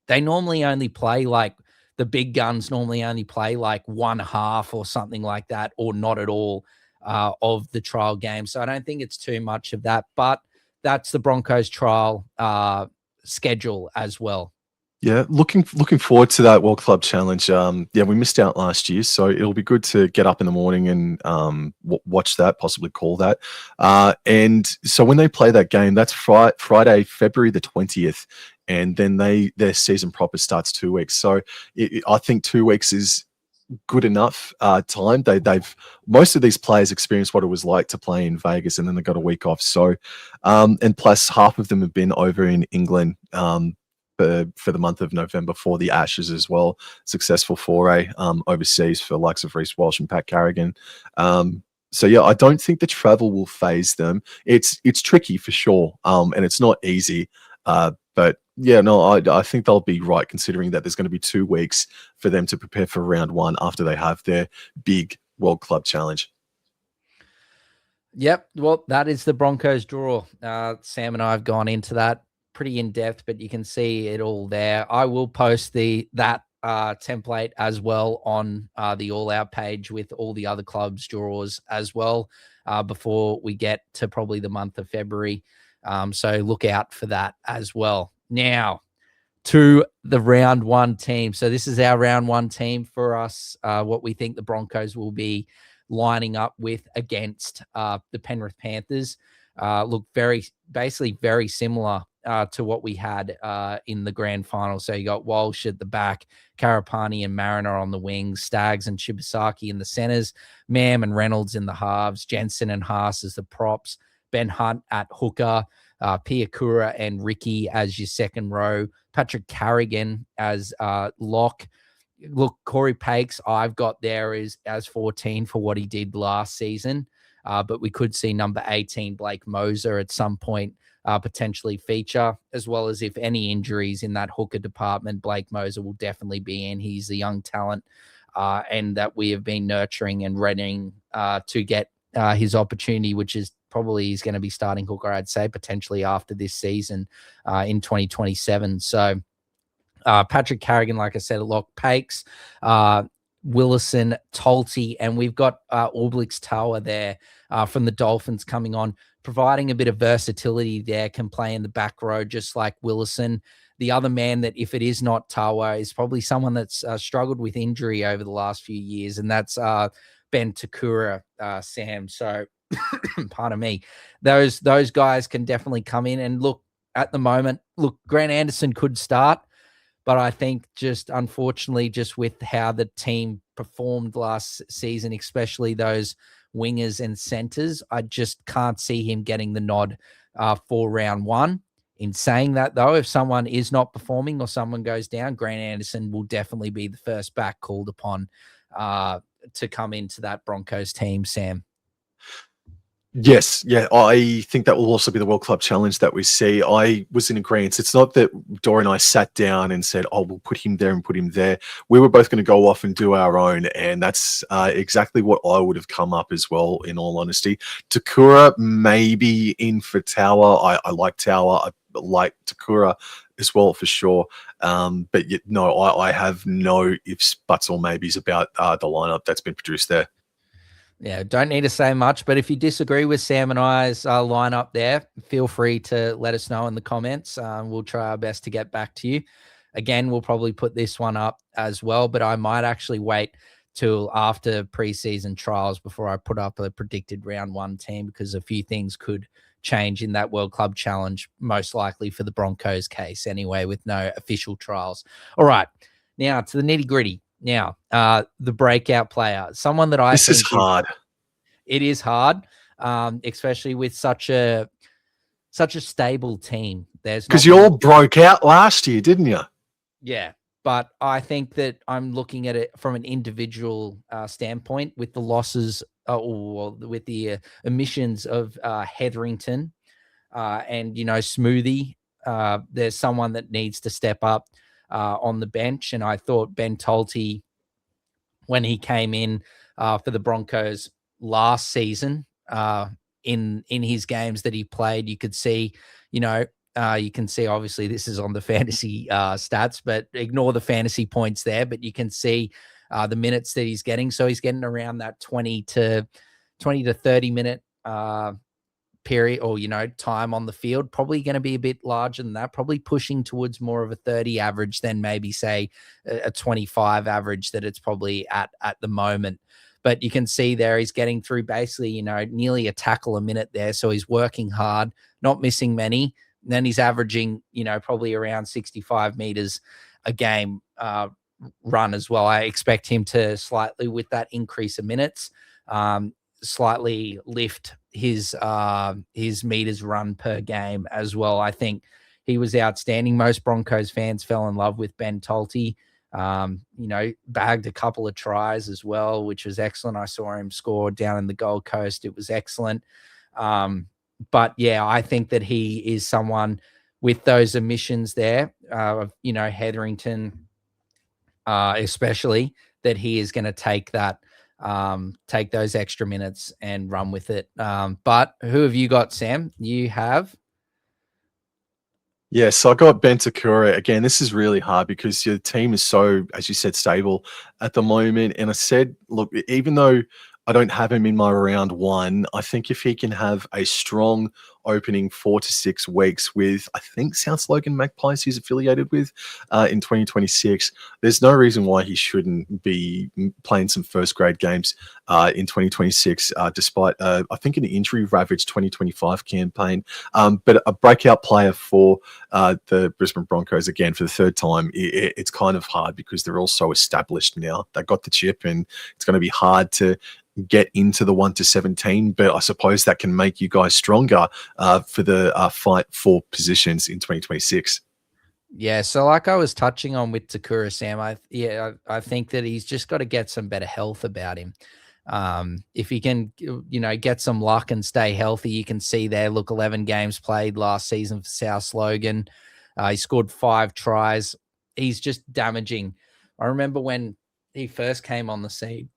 they normally only play like the big guns normally only play like 1/2 or something like that, or not at all of the trial game. So I don't think it's too much of that, but that's the Broncos trial schedule as well. Yeah, looking forward to that World Club Challenge. Yeah, we missed out last year, so it'll be good to get up in the morning and watch that, possibly call that. And so when they play that game, that's Friday, February the 20th, and then their season proper starts 2 weeks. So I think 2 weeks is good enough time. They've most of these players experienced what it was like to play in Vegas, and then they got a week off. So, and plus half of them have been over in England. For the month of November for the Ashes as well. Successful foray overseas for the likes of Reece Walsh and Pat Carrigan. So yeah, I don't think the travel will phase them. It's tricky for sure, and it's not easy. But yeah, no, I think they'll be right considering that there's going to be 2 weeks for them to prepare for round one after they have their big World Club Challenge. Yep. Well, that is the Broncos draw. Sam and I have gone into that pretty in depth, but you can see it all there. I will post that template as well on the All Out page with all the other clubs' draws as well before we get to probably the month of February. So look out for that as well. Now to the round one team. So this is our round one team for us, what we think the Broncos will be lining up with against the Penrith Panthers. Look basically very similar to what we had in the grand final. So you got Walsh at the back, Karapani and Mariner on the wings, Staggs and Shibasaki in the centers, Mam and Reynolds in the halves, Jensen and Haas as the props, Ben Hunt at hooker, Piakura and Ricky as your second row, Patrick Carrigan as lock. Look, Corey Pakes, I've got there as 14 for what he did last season. But we could see number 18, Blake Moser, at some point potentially feature, as well as if any injuries in that hooker department, Blake Moser will definitely be in. He's a young talent and that we have been nurturing and readying to get his opportunity, which is probably he's going to be starting hooker, I'd say, potentially after this season in 2027. So Patrick Carrigan, like I said, a lock, Pakes, Willison, Tolte, and we've got Orblex Tower there from the Dolphins coming on, providing a bit of versatility there, can play in the back row just like Willison. The other man that, if it is not Tawa, is probably someone that's struggled with injury over the last few years, and that's Ben Takura, Sam. So, pardon me, those guys can definitely come in. And look, at the moment, Grant Anderson could start, but I think just unfortunately, just with how the team performed last season, especially those wingers and centers, I just can't see him getting the nod for round one. In saying that, though, if someone is not performing or someone goes down, Grant Anderson will definitely be the first back called upon to come into that Broncos team, Sam. Yes, yeah, I think that will also be the World Club Challenge that we see. I was in agreement. It's not that Dor and I sat down and said, "Oh, we'll put him there and put him there." We were both going to go off and do our own, and that's exactly what I would have come up as well. In all honesty, Takura maybe in for Tower. I like Tower. I like Takura as well for sure. But yet, no, I have no ifs, buts, or maybes about the lineup that's been produced there. Yeah, don't need to say much, but if you disagree with Sam and I's lineup there, feel free to let us know in the comments. We'll try our best to get back to you. Again, we'll probably put this one up as well, but I might actually wait till after preseason trials before I put up a predicted round one team, because a few things could change in that World Club Challenge, most likely for the Broncos case anyway, with no official trials. All right, now to the nitty gritty. Now, the breakout player, someone that I think is hard. It is hard, especially with such a stable team. There's because you all broke out last year, didn't you? Yeah, but I think that I'm looking at it from an individual standpoint, with the losses or with the omissions of Hetherington and Smoothie. There's someone that needs to step up on the bench, and I thought Ben Tolte, when he came in for the Broncos last season, in his games that he played, you could see, you can see, obviously this is on the fantasy stats, but ignore the fantasy points there, but you can see the minutes that he's getting. So he's getting around that 20 to 30 minute period or, time on the field, probably going to be a bit larger than that, probably pushing towards more of a 30 average than maybe say a 25 average that it's probably at the moment. But you can see there he's getting through basically, nearly a tackle a minute there. So he's working hard, not missing many. And then he's averaging, probably around 65 meters a game run as well. I expect him to slightly, with that increase of minutes, slightly lift his meters run per game as well. I think he was outstanding. Most Broncos fans fell in love with Ben Tolte. Bagged a couple of tries as well, which was excellent. I saw him score down in the Gold Coast. It was excellent. But yeah, I think that he is someone with those emissions there, Hetherington, especially, that he is going to take those extra minutes and run with it. But who have you got, Sam? You have? Yeah, so I got Ben Takura. Again, this is really hard because your team is so, as you said, stable at the moment. And I said, look, even though I don't have him in my round one, I think if he can have a strong opening 4 to 6 weeks with, I think, South Logan Magpies he's affiliated with in 2026, there's no reason why he shouldn't be playing some first grade games in 2026, despite, I think, an injury-ravaged 2025 campaign. But a breakout player for the Brisbane Broncos, again, for the third time, it's kind of hard because they're all so established now. They got the chip, and it's going to be hard to get into the 1 to 17, but I suppose that can make you guys stronger for the fight for positions in 2026. Yeah, so like I was touching on with Takura, Sam, I think that he's just got to get some better health about him. If he can, get some luck and stay healthy, you can see there, look, 11 games played last season for South Logan. He scored 5 tries. He's just damaging. I remember when he first came on the scene,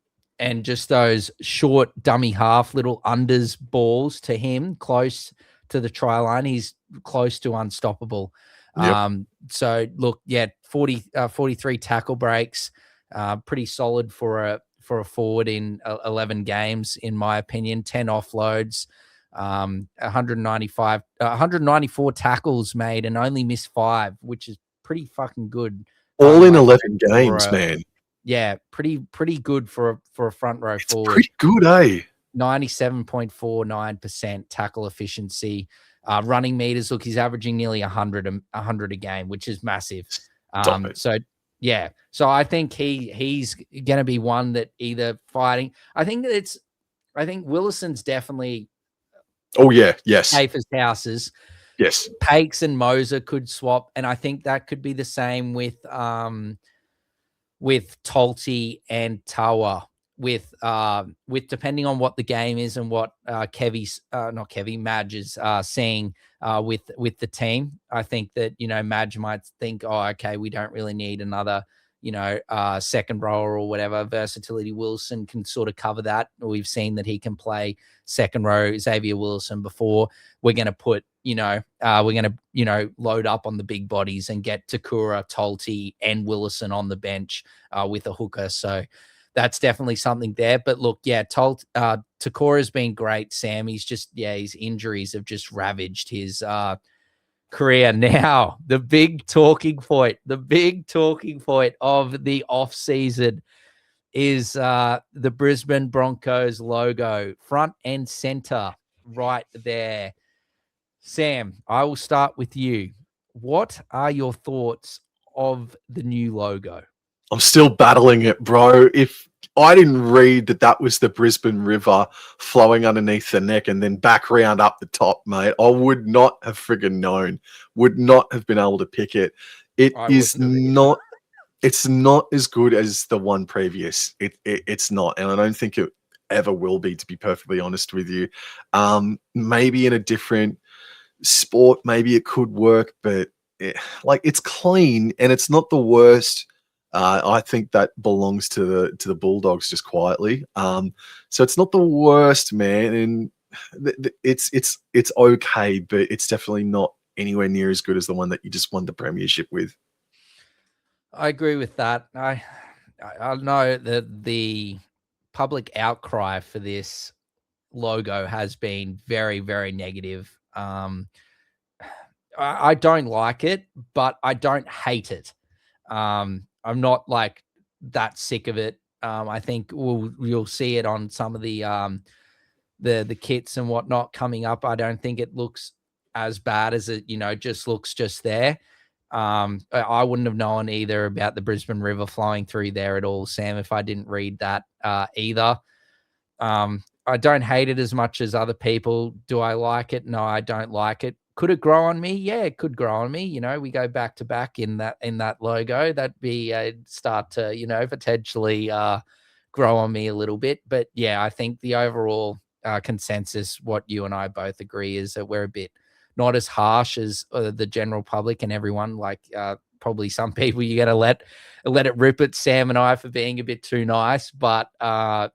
and just those short dummy half little unders balls to him close to the try line, he's close to unstoppable. Yep. So look, yeah, 43 tackle breaks, pretty solid for a forward in 11 games, in my opinion. 10 offloads, 194 tackles made and only missed 5, which is pretty fucking good. All in 11 games, man. Yeah, pretty good for a front row forward. Pretty good, eh? 97.49% tackle efficiency. Running meters, look, he's averaging nearly 100 a game, which is massive. So yeah, so I think he's going to be one that either fighting. I think Willison's definitely. Oh yeah, yes. Safe as houses. Yes. Pakes and Moser could swap, and I think that could be the same with Tolte and Tawa, with depending on what the game is and what Madge is seeing with the team. I think that, Madge might think, oh, okay, we don't really need another, second rower or whatever. Versatility Wilson can sort of cover that. We've seen that he can play second row Xavier Wilson before. We're going to put, load up on the big bodies and get Takura, Tolte, and Willison on the bench with a hooker. So that's definitely something there. But look, yeah, Takura's been great, Sam. He's just, his injuries have just ravaged his career. Now, the big talking point of the off season is the Brisbane Broncos logo, front and center, right there. Sam, I will start with you. What are your thoughts of the new logo? I'm still battling it, bro. If I didn't read that was the Brisbane River flowing underneath the neck and then back round up the top, mate, I would not have friggin' known. Would not have been able to pick it. It's not as good as the one previous. It's not, and I don't think it ever will be, to be perfectly honest with you. Maybe in a different sport, maybe it could work, but it's clean and it's not the worst. I think that belongs to the Bulldogs just quietly. So it's not the worst, man, and it's okay, but it's definitely not anywhere near as good as the one that you just won the premiership with. I agree with that. I know that the public outcry for this logo has been very, very negative. I don't like it, but I don't hate it. I'm not like that sick of it. I think you'll see it on some of the kits and whatnot coming up. I don't think it looks as bad as it, just looks just there. I wouldn't have known either about the Brisbane River flowing through there at all, Sam, if I didn't read that either. I don't hate it as much as other people. Do I like it? No, I don't like it. Could it grow on me? Yeah, it could grow on me. We go back to back in that logo. That'd be a start to, potentially grow on me a little bit. But yeah, I think the overall consensus, what you and I both agree, is that we're a bit not as harsh as the general public and everyone. Like probably some people you got to let it rip at Sam and I for being a bit too nice. But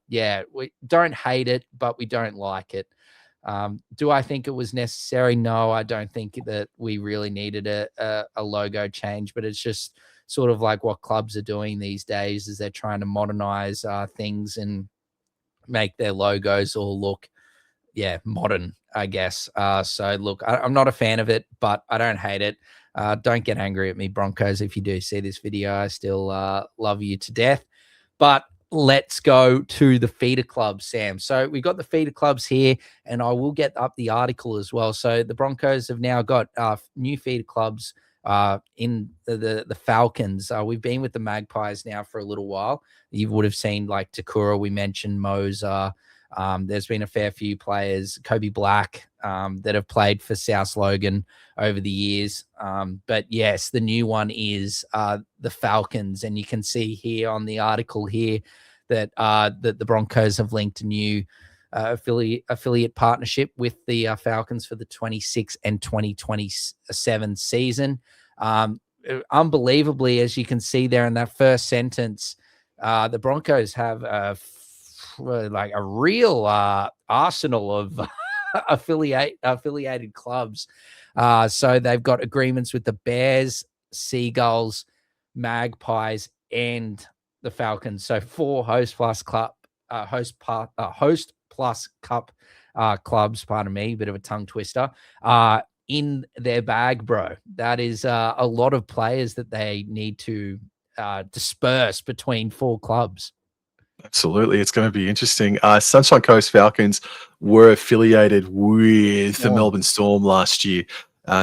yeah, we don't hate it, but we don't like it. Do I think it was necessary? No, I don't think that we really needed a logo change, but it's just sort of like what clubs are doing these days is they're trying to modernize things and make their logos all look, modern, I guess. So look, I'm not a fan of it, but I don't hate it. Don't get angry at me, Broncos. If you do see this video, I still love you to death. But let's go to the feeder clubs, Sam. So we got the feeder clubs here, and I will get up the article as well. So the Broncos have now got new feeder clubs in the Falcons. We've been with the Magpies now for a little while. You would have seen like Takura, we mentioned Moser. There's been a fair few players, Kobe Black, that have played for South Logan over the years. But yes, the new one is the Falcons. And you can see here on the article here that the Broncos have linked a new affiliate partnership with the Falcons for the 26 and 2027 season. Unbelievably, as you can see there in that first sentence, the Broncos have like a real arsenal of affiliated clubs. So they've got agreements with the Bears, Seagulls, Magpies, and the Falcons. So 4 host plus cup clubs. Pardon me, bit of a tongue twister. In their bag, bro. That is a lot of players that they need to disperse between 4 clubs. Absolutely. It's going to be interesting. Sunshine Coast Falcons were affiliated with the Melbourne Storm last year.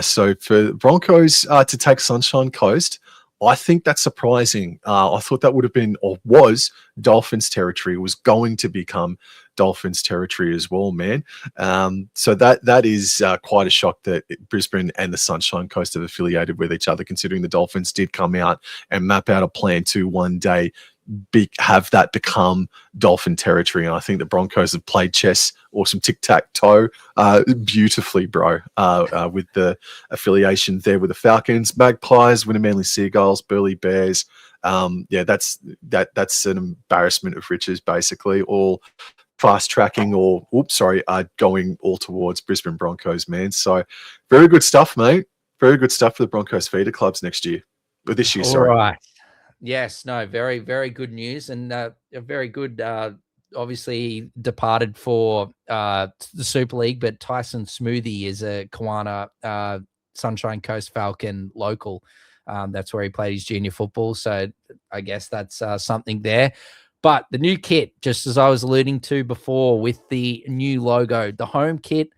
So for Broncos to take Sunshine Coast, I think that's surprising. I thought that would have been, or was, Dolphins territory, was going to become Dolphins territory as well, man. So that is quite a shock that Brisbane and the Sunshine Coast have affiliated with each other, considering the Dolphins did come out and map out a plan to one day have that become Dolphin territory. And I think the Broncos have played chess or some tic-tac-toe beautifully, bro, with the affiliation there with the Falcons, Magpies, Winnimanley Seagulls, Burleigh Bears. That's an embarrassment of riches, basically, all fast tracking going all towards Brisbane Broncos, man. So very good stuff, mate. Very good stuff for the Broncos feeder clubs next year. Or this year, sorry. All right. Yes, no, very, very good news, and a very good. Obviously, departed for the Super League, but Tyson Smoothie is a Kawana Sunshine Coast Falcon local. That's where he played his junior football, so I guess that's something there. But the new kit, just as I was alluding to before, with the new logo, the home kit,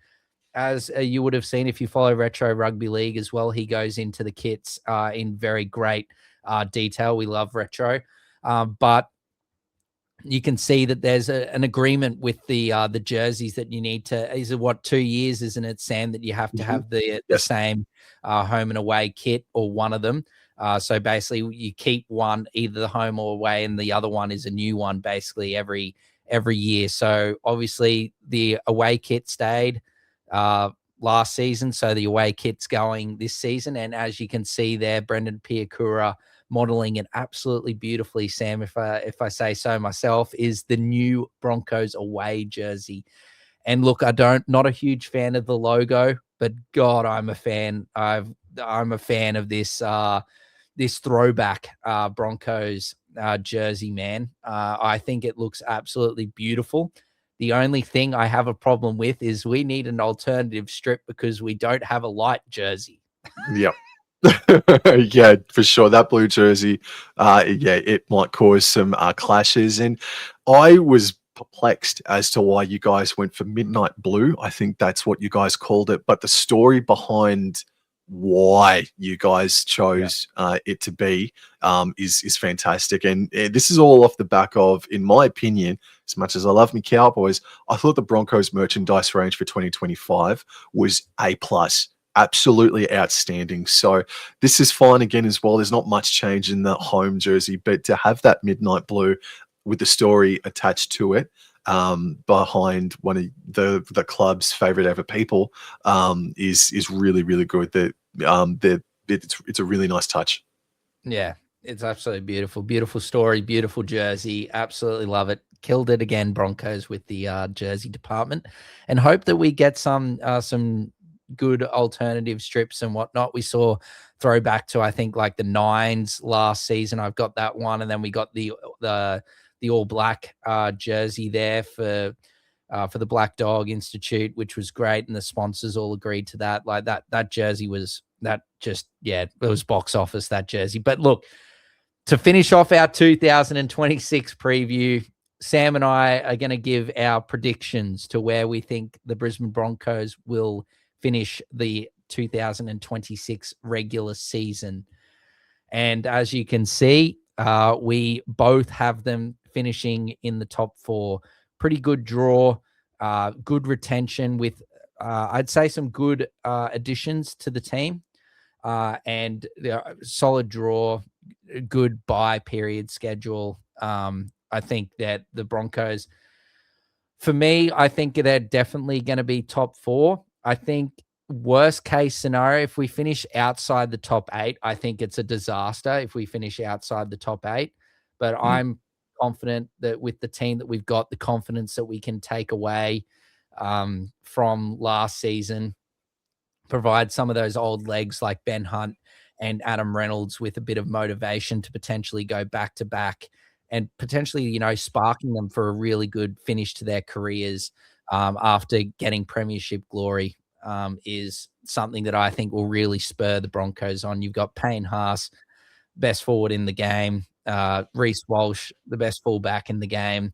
as you would have seen if you follow Retro Rugby League as well, he goes into the kits in very great detail. We love Retro, but you can see that there's an agreement with the jerseys that you need to. Is it 2 years, isn't it, Sam? That you have to have the same home and away kit, or one of them. So basically, you keep one, either the home or away, and the other one is a new one, basically every year. So obviously, the away kit stayed last season, so the away kit's going this season. And as you can see there, Brendan Piakura modeling it absolutely beautifully, Sam, if I say so myself, is the new Broncos away jersey. And look, not a huge fan of the logo, but God, I'm a fan. I'm a fan of this this throwback Broncos jersey, man. I think it looks absolutely beautiful. The only thing I have a problem with is we need an alternative strip because we don't have a light jersey. Yep. Yeah, for sure. That blue jersey, yeah, it might cause some clashes. And I was perplexed as to why you guys went for midnight blue. I think that's what you guys called it. But the story behind why you guys chose it to be is fantastic. And this is all off the back of, in my opinion, as much as I love me Cowboys, I thought the Broncos merchandise range for 2025 was A+. Absolutely outstanding. So this is fine again as well. There's not much change in the home jersey, but to have that midnight blue with the story attached to it, behind one of the club's favorite ever people, is really, really good. It's a really nice touch. Yeah, it's absolutely beautiful. Beautiful story, beautiful jersey. Absolutely love it. Killed it again, Broncos, with the jersey department, and hope that we get some good alternative strips and whatnot. We saw throwback to, I think, like the Nines last season. I've got that one, and then we got the all black jersey there for the Black Dog Institute, which was great, and the sponsors all agreed to that. Like that jersey was it was box office, that jersey. But look, to finish off our 2026 preview, Sam and I are going to give our predictions to where we think the Brisbane Broncos will finish the 2026 regular season. And as you can see, we both have them finishing in the top 4. Pretty good draw, good retention with, I'd say, some good additions to the team, and solid draw, good bye period schedule. I think that the Broncos, for me, I think they're definitely going to be top 4. I think worst case scenario, if we finish outside the top 8, I think it's a disaster if we finish outside the top 8. But I'm confident that with the team that we've got, the confidence that we can take away from last season, provide some of those old legs like Ben Hunt and Adam Reynolds with a bit of motivation to potentially go back to back and potentially, sparking them for a really good finish to their careers after getting premiership glory, is something that I think will really spur the Broncos on. You've got Payne Haas, best forward in the game, Reece Walsh, the best fullback in the game,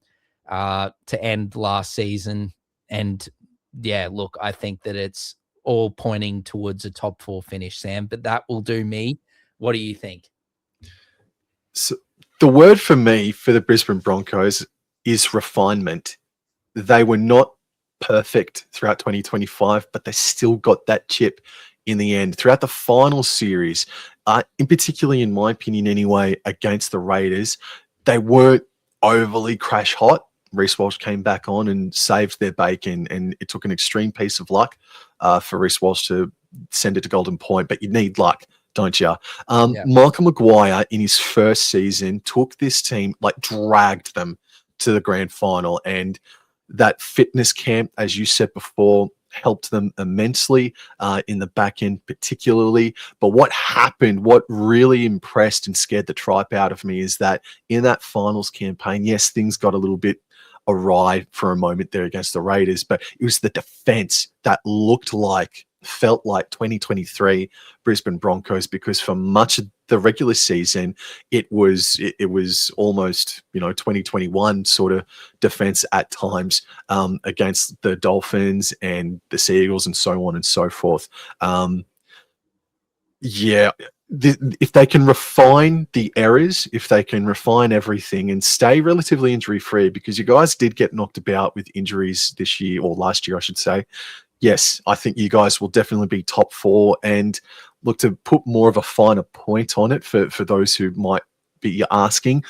to end last season. And yeah, look, I think that it's all pointing towards a top 4 finish, Sam, but that will do me. What do you think? So the word for me for the Brisbane Broncos is refinement. They were not perfect throughout 2025, but they still got that chip in the end. Throughout the final series, in particularly, in my opinion anyway, against the Raiders, they weren't overly crash hot. Reece Walsh came back on and saved their bacon, and it took an extreme piece of luck for Reece Walsh to send it to Golden Point, but you need luck, don't you? Michael Maguire, in his first season, took this team, dragged them to the grand final, and that fitness camp, as you said before, helped them immensely in the back end particularly. But what happened, what really impressed and scared the tripe out of me, is that in that finals campaign, yes, things got a little bit awry for a moment there against the Raiders, but it was the defense that felt like 2023 Brisbane Broncos, because for much of the regular season, it was almost 2021 sort of defense at times against the Dolphins and the Sea Eagles and so on and so forth. If they can refine the errors, if they can refine everything and stay relatively injury free, because you guys did get knocked about with injuries this year, or last year, I should say. Yes, I think you guys will definitely be top 4. And look, to put more of a finer point on it for those who might be asking,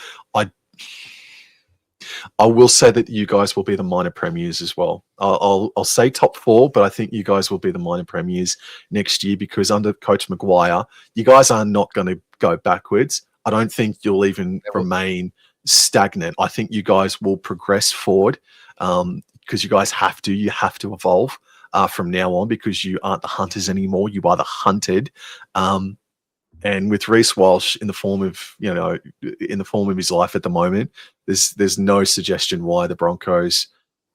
I will say that you guys will be the minor premiers as well. I'll say top 4, but I think you guys will be the minor premiers next year, because under Coach Maguire, you guys are not going to go backwards. I don't think you'll even remain stagnant. I think you guys will progress forward, because you guys have to. You have to evolve from now on, because you aren't the hunters anymore. You are the hunted. And with Reece Walsh in the form of his life at the moment, there's no suggestion why the Broncos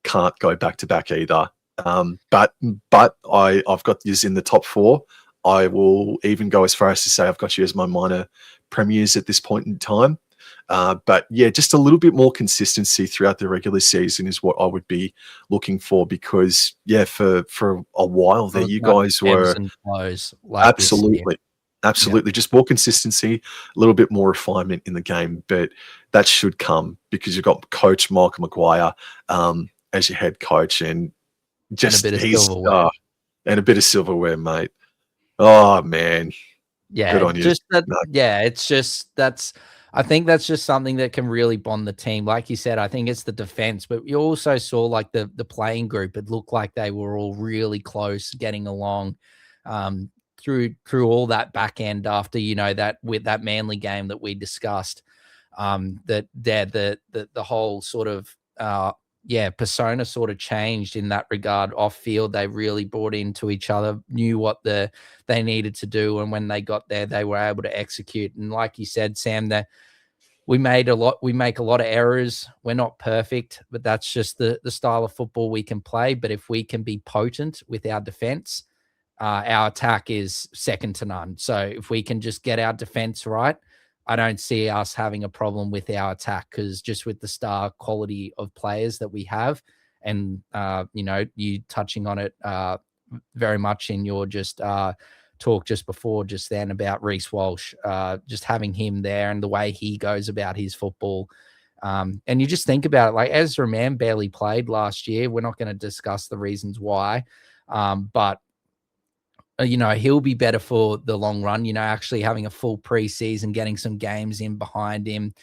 can't go back to back either. But I've got you in the top 4. I will even go as far as to say I've got you as my minor premiers at this point in time. But yeah, just a little bit more consistency throughout the regular season is what I would be looking for, because yeah, for a while there, you guys were ebbs and flows like this year. absolutely just more consistency, a little bit more refinement in the game, but that should come because you've got Coach Michael Maguire as your head coach, and just and a bit of silverware. And a bit of silverware, mate. Oh man, yeah, good on you. Just that. No. Yeah, it's just I think that's just something that can really bond the team. Like you said, I think it's the defense, but you also saw like the playing group. It looked like they were all really close, getting along through all that back end after, you know, that with that Manly game that we discussed. That the whole sort of persona sort of changed in that regard. Off field, they really brought into each other, knew what they needed to do, and when they got there, they were able to execute. And like you said, Sam, that we make a lot of errors. We're not perfect, but that's just the style of football we can play. But if we can be potent with our defense, our attack is second to none. So if we can just get our defense right, I don't see us having a problem with our attack, because just with the star quality of players that we have, and you know, you touching on it very much in your just talk just before just then about Reece Walsh, just having him there and the way he goes about his football. And you just think about it, like Ezra Mann barely played last year. We're not going to discuss the reasons why, but you know, he'll be better for the long run, you know, actually having a full preseason, getting some games in behind him.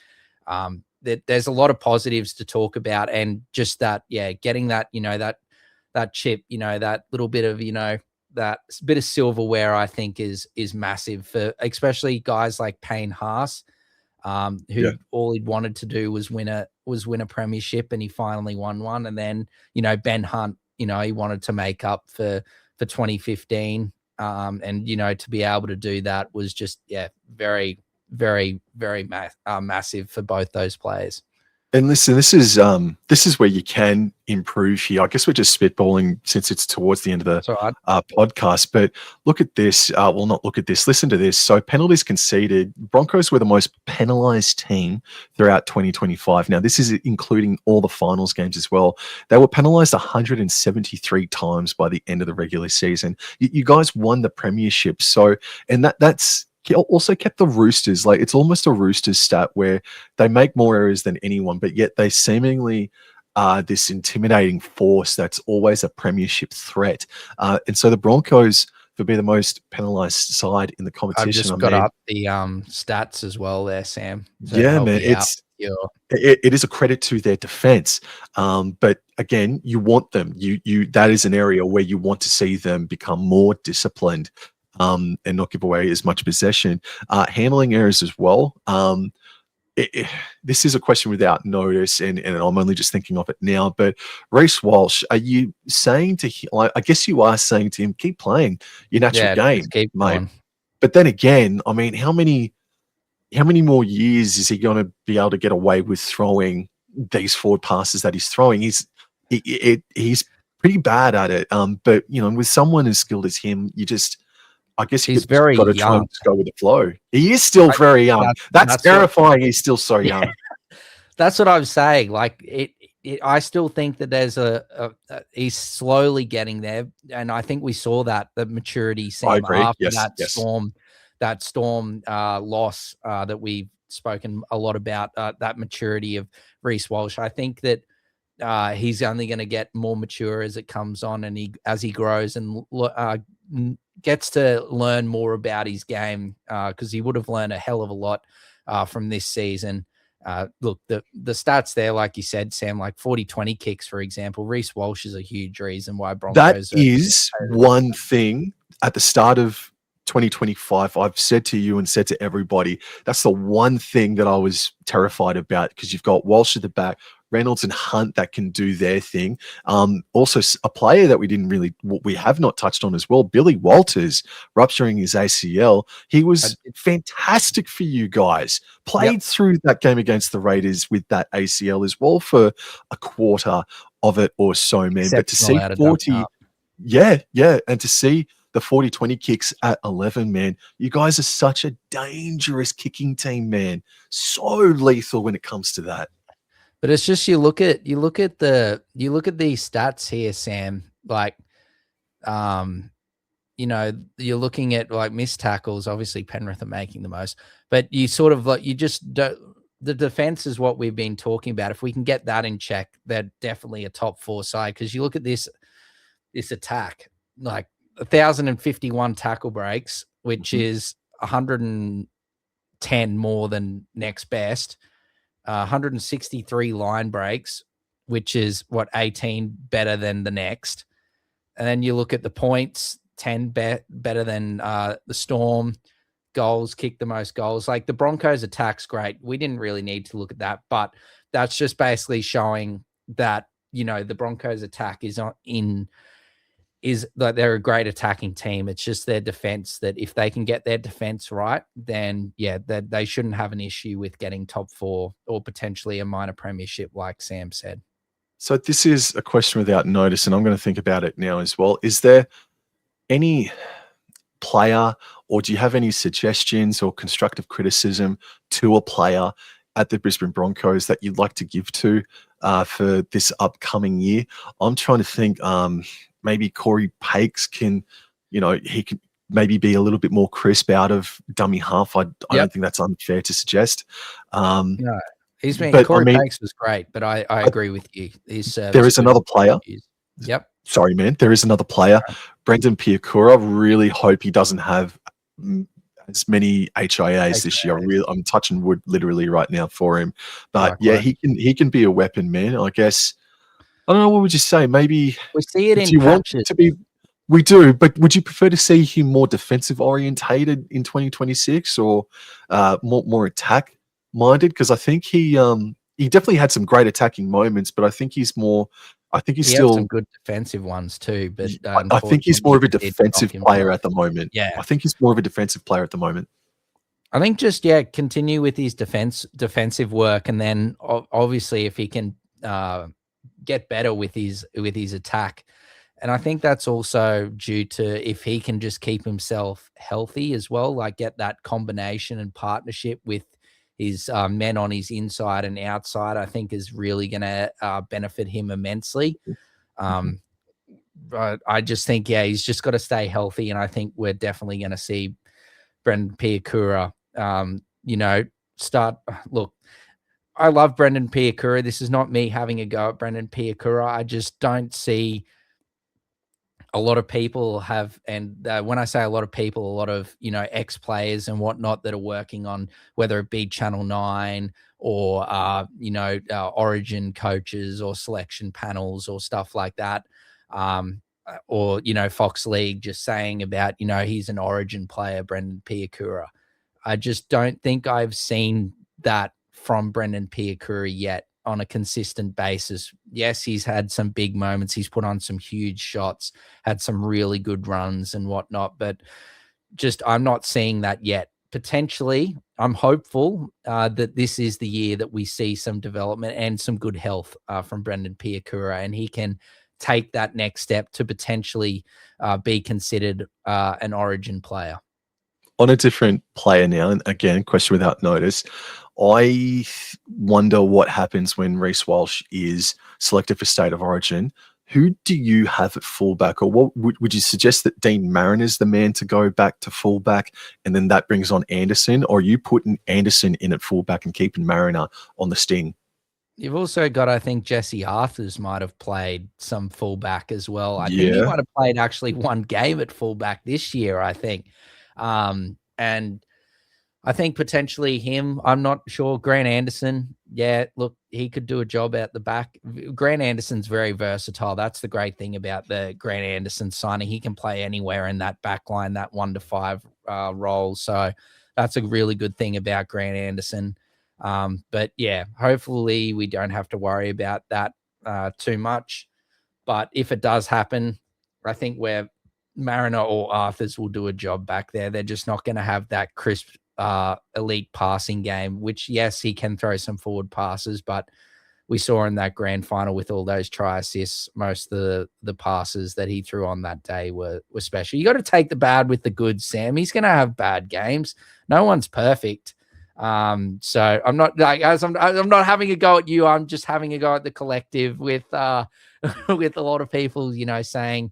There's a lot of positives to talk about, and just that, yeah, getting that, you know, that chip, you know, that little bit of, you know, that bit of silverware, I think is massive for especially guys like Payne Haas, who all he'd wanted to do was win a premiership, and he finally won one. And then, you know, Ben Hunt, you know, he wanted to make up for 2015. And, you know, to be able to do that was just, yeah, very, very, very massive for both those players. And listen, this is where you can improve here. I guess we're just spitballing since it's towards the end of the podcast. But look at this. Well, not look at this. Listen to this. So penalties conceded. Broncos were the most penalised team throughout 2025. Now, this is including all the finals games as well. They were penalised 173 times by the end of the regular season. You guys won the premiership. So, and that's also kept the Roosters, like it's almost a Roosters stat where they make more errors than anyone, but yet they seemingly are this intimidating force that's always a premiership threat. And so the Broncos will be the most penalised side in the competition. I've just got up the stats as well there, Sam. Yeah, man, it is a credit to their defense. But again, you want them. That is an area where you want to see them become more disciplined. And not give away as much possession. Handling errors as well. This is a question without notice, and I'm only just thinking of it now. But Reece Walsh, are you saying to him, I guess you are saying to him, keep playing your natural game, keep mate. going. But then again, I mean, how many more years is he going to be able to get away with throwing these forward passes that he's throwing? He's pretty bad at it. But you know, with someone as skilled as him, I guess he's very got to young. try and just go with the flow. He is still very young. That's terrifying. He's still so young. That's what I'm saying. Like I still think that there's he's slowly getting there, and I think we saw that the maturity after that storm loss that we've spoken a lot about, that maturity of Reece Walsh. I think that he's only going to get more mature as it comes on, and as he grows and gets to learn more about his game, because he would have learned a hell of a lot from this season. Look, the stats there, like you said, Sam, like 40-20 kicks, for example. Reece Walsh is a huge reason why Broncos. That is one thing at the start of 2025 I've said to you and said to everybody. That's the one thing that I was terrified about, because you've got Walsh at the back, Reynolds and Hunt that can do their thing. Also, a player that we have not touched on as well, Billy Walters, rupturing his ACL. He was fantastic for you guys. Played through that game against the Raiders with that ACL as well for a quarter of it or so, man. But to Exceptional see out of dump 40, up. yeah, and to see the 40-20 kicks at 11, man, you guys are such a dangerous kicking team, man. So lethal when it comes to that. But it's just you look at these stats here, Sam. Like, you're looking at like missed tackles. Obviously, Penrith are making the most, but you sort of like you just don't. The defense is what we've been talking about. If we can get that in check, they're definitely a top 4 side. Because you look at this attack, like 1,051 tackle breaks, which is 110 more than next best. 163 line breaks, which is 18 better than the next. And then you look at the points, 10 better than the Storm. Goals, kick the most goals. Like the Broncos attack's great. We didn't really need to look at that, but that's just basically showing that, the Broncos attack is like they're a great attacking team. It's just their defense that if they can get their defense right, then they shouldn't have an issue with getting top 4 or potentially a minor premiership, like Sam said. So this is a question without notice, and I'm going to think about it now as well. Is there any player, or do you have any suggestions or constructive criticism to a player at the Brisbane Broncos that you'd like to give to for this upcoming year? I'm trying to think. Maybe Corey Pakes can, he can maybe be a little bit more crisp out of dummy half. I don't think that's unfair to suggest. No, he's been. Corey Pakes was great, but I agree with you. There is another player. Yep. Sorry, man. There is another player, Brendan Piakura. Really hope he doesn't have as many HIAs this year. I'm touching wood literally right now for him. But he can be a weapon, man. I guess. I don't know. What would you say? Maybe we see it in patches. We do, but would you prefer to see him more defensive orientated in 2026 or more attack minded? Because I think he definitely had some great attacking moments, but I think he's more. I think he's still some good defensive ones too. But I think he's more of a defensive player at the moment. Yeah, I think he's more of a defensive player at the moment. I think just continue with his defensive work, and then obviously if he can get better with his attack. And I think that's also due to if he can just keep himself healthy as well, like get that combination and partnership with his men on his inside and outside, I think is really going to benefit him immensely. But I just think, he's just got to stay healthy. And I think we're definitely going to see Brendan Piakura, look, I love Brendan Piakura. This is not me having a go at Brendan Piakura. I just don't see a lot of people have, and when I say a lot of people, a lot of, ex-players and whatnot that are working on, whether it be Channel 9 or, Origin coaches or selection panels or stuff like that. Or, Fox League just saying about, he's an Origin player, Brendan Piakura. I just don't think I've seen that from Brendan Piakura yet on a consistent basis. Yes, he's had some big moments. He's put on some huge shots, had some really good runs and whatnot, but just I'm not seeing that yet. Potentially, I'm hopeful that this is the year that we see some development and some good health from Brendan Piakura, and he can take that next step to potentially be considered an Origin player. On a different player now, and again, question without notice, I wonder what happens when Reece Walsh is selected for State of Origin. Who do you have at fullback, or what would you suggest that Dean Mariner is the man to go back to fullback, and then that brings on Anderson, or are you putting Anderson in at fullback and keeping Mariner on the sting? You've also got, I think, Jesse Arthurs might have played some fullback as well. I think he might have played actually one game at fullback this year, I think. And I think potentially him, I'm not sure. Grant Anderson, look, he could do a job out the back. Grant Anderson's very versatile. That's the great thing about the Grant Anderson signing. He can play anywhere in that back line, that 1 to 5 role. So that's a really good thing about Grant Anderson. But hopefully we don't have to worry about that too much. But if it does happen, I think where Mariner or Arthurs will do a job back there. They're just not going to have that crisp elite passing game, which, yes, he can throw some forward passes, but we saw in that grand final with all those try assists. Most of the passes that he threw on that day were special. You got to take the bad with the good, Sam. He's going to have bad games. No one's perfect. So I'm not like, as I'm not having a go at you. I'm just having a go at the collective with with a lot of people, saying,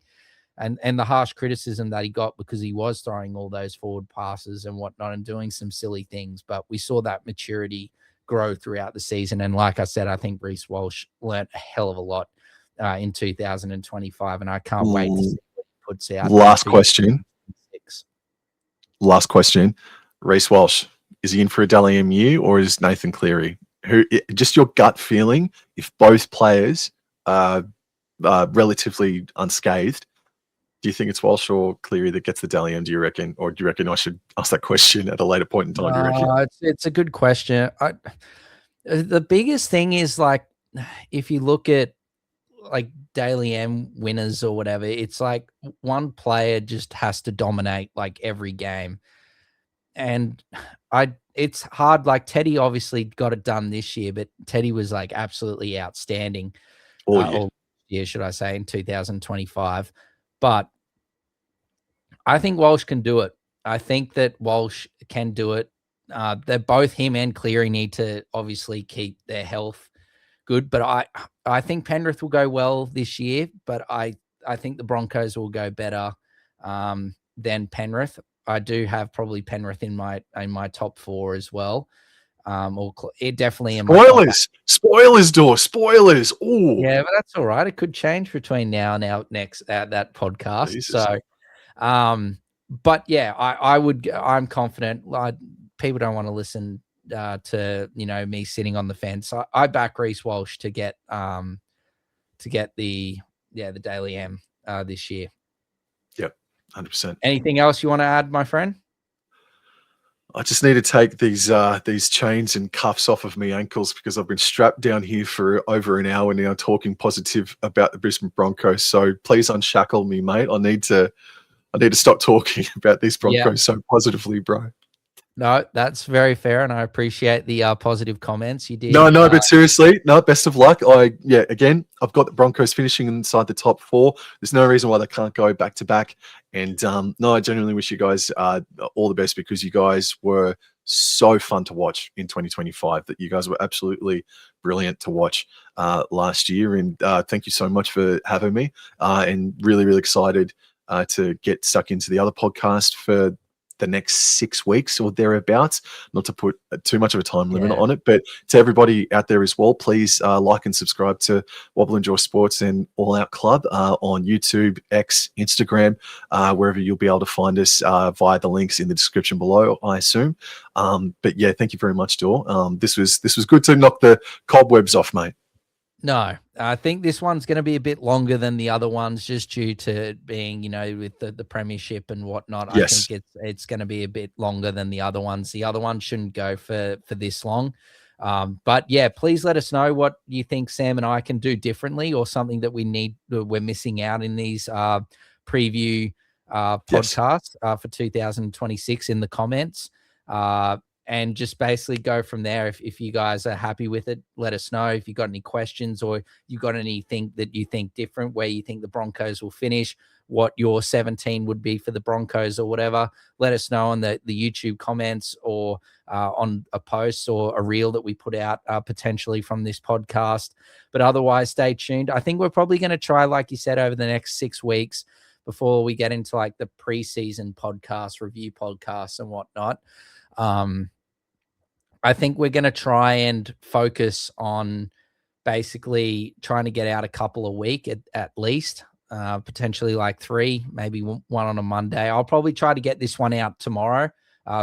and the harsh criticism that he got because he was throwing all those forward passes and whatnot and doing some silly things. But we saw that maturity grow throughout the season. And like I said, I think Reece Walsh learnt a hell of a lot in 2025, and I can't wait to see what he puts out. Last question. Reece Walsh, is he in for a Dally MU or is Nathan Cleary? Just your gut feeling, if both players are relatively unscathed, do you think it's Walsh or Cleary that gets the Dally M, do you reckon? Or do you reckon I should ask that question at a later point in time? Do you reckon? It's a good question. The biggest thing is, like, if you look at like Daily M winners or whatever, it's like one player just has to dominate like every game. And it's hard. Like Teddy obviously got it done this year, but Teddy was like absolutely outstanding. All year, should I say, in 2025. But I think Walsh can do it. I think that Walsh can do it. They're both, him and Cleary, need to obviously keep their health good. But I think Penrith will go well this year. But I think the Broncos will go better than Penrith. I do have probably Penrith in my top 4 as well. It definitely in my spoilers, Dor, spoilers. Oh, yeah, but that's all right. It could change between now and our next that podcast. Jesus. So, but yeah, I'm confident. People don't want to listen to me sitting on the fence. I back Reece Walsh to get the Daily M this year. Yep, 100%. Anything else you want to add, my friend? I just need to take these chains and cuffs off of me ankles because I've been strapped down here for over an hour now talking positive about the Brisbane Broncos. So please unshackle me, mate. I need to stop talking about these Broncos so positively, bro. No, that's very fair, and I appreciate the positive comments you did. No, but seriously, no, best of luck. Again, I've got the Broncos finishing inside the top 4. There's no reason why they can't go back to back. And I genuinely wish you guys all the best because you guys were so fun to watch in 2025. That you guys were absolutely brilliant to watch last year. And thank you so much for having me. And really, really excited to get stuck into the other podcast for the next 6 weeks or thereabouts. Not to put too much of a time limit on it, but to everybody out there as well, please like and subscribe to Wobble and Jaw Sports and All Out Club on YouTube, X, Instagram, wherever you'll be able to find us via the links in the description below, I assume. But yeah, thank you very much, Dor. This was good to knock the cobwebs off, mate. No, I think this one's going to be a bit longer than the other ones just due to being, with the premiership and whatnot. Yes. I think it's going to be a bit longer than the other ones. The other ones shouldn't go for this long. But yeah, please let us know what you think Sam and I can do differently or something that we're missing out in these preview podcasts for 2026 in the comments. And just basically go from there. If you guys are happy with it, let us know. If you got any questions or you got anything that you think different, where you think the Broncos will finish, what your 17 would be for the Broncos or whatever, let us know on the YouTube comments or on a post or a reel that we put out potentially from this podcast. But otherwise, stay tuned. I think we're probably going to try, like you said, over the next 6 weeks before we get into like the preseason podcast, review podcasts and whatnot. I think we're going to try and focus on basically trying to get out a couple a week at least, potentially like 3, maybe one on a Monday. I'll probably try to get this one out tomorrow.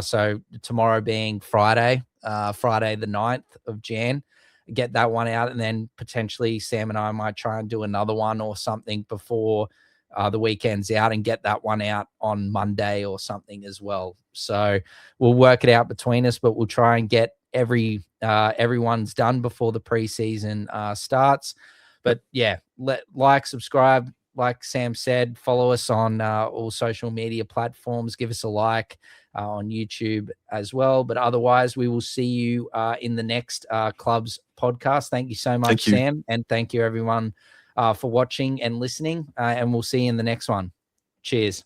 So tomorrow being Friday the 9th of Jan, get that one out. And then potentially Sam and I might try and do another one or something before the weekend's out and get that one out on Monday or something as well. So we'll work it out between us, but we'll try and get everyone's done before the preseason starts. But yeah, subscribe, like Sam said, follow us on all social media platforms. Give us a like on YouTube as well. But otherwise, we will see you in the next Clubs podcast. Thank you so much, Sam. And thank you, everyone, for watching and listening. And we'll see you in the next one. Cheers.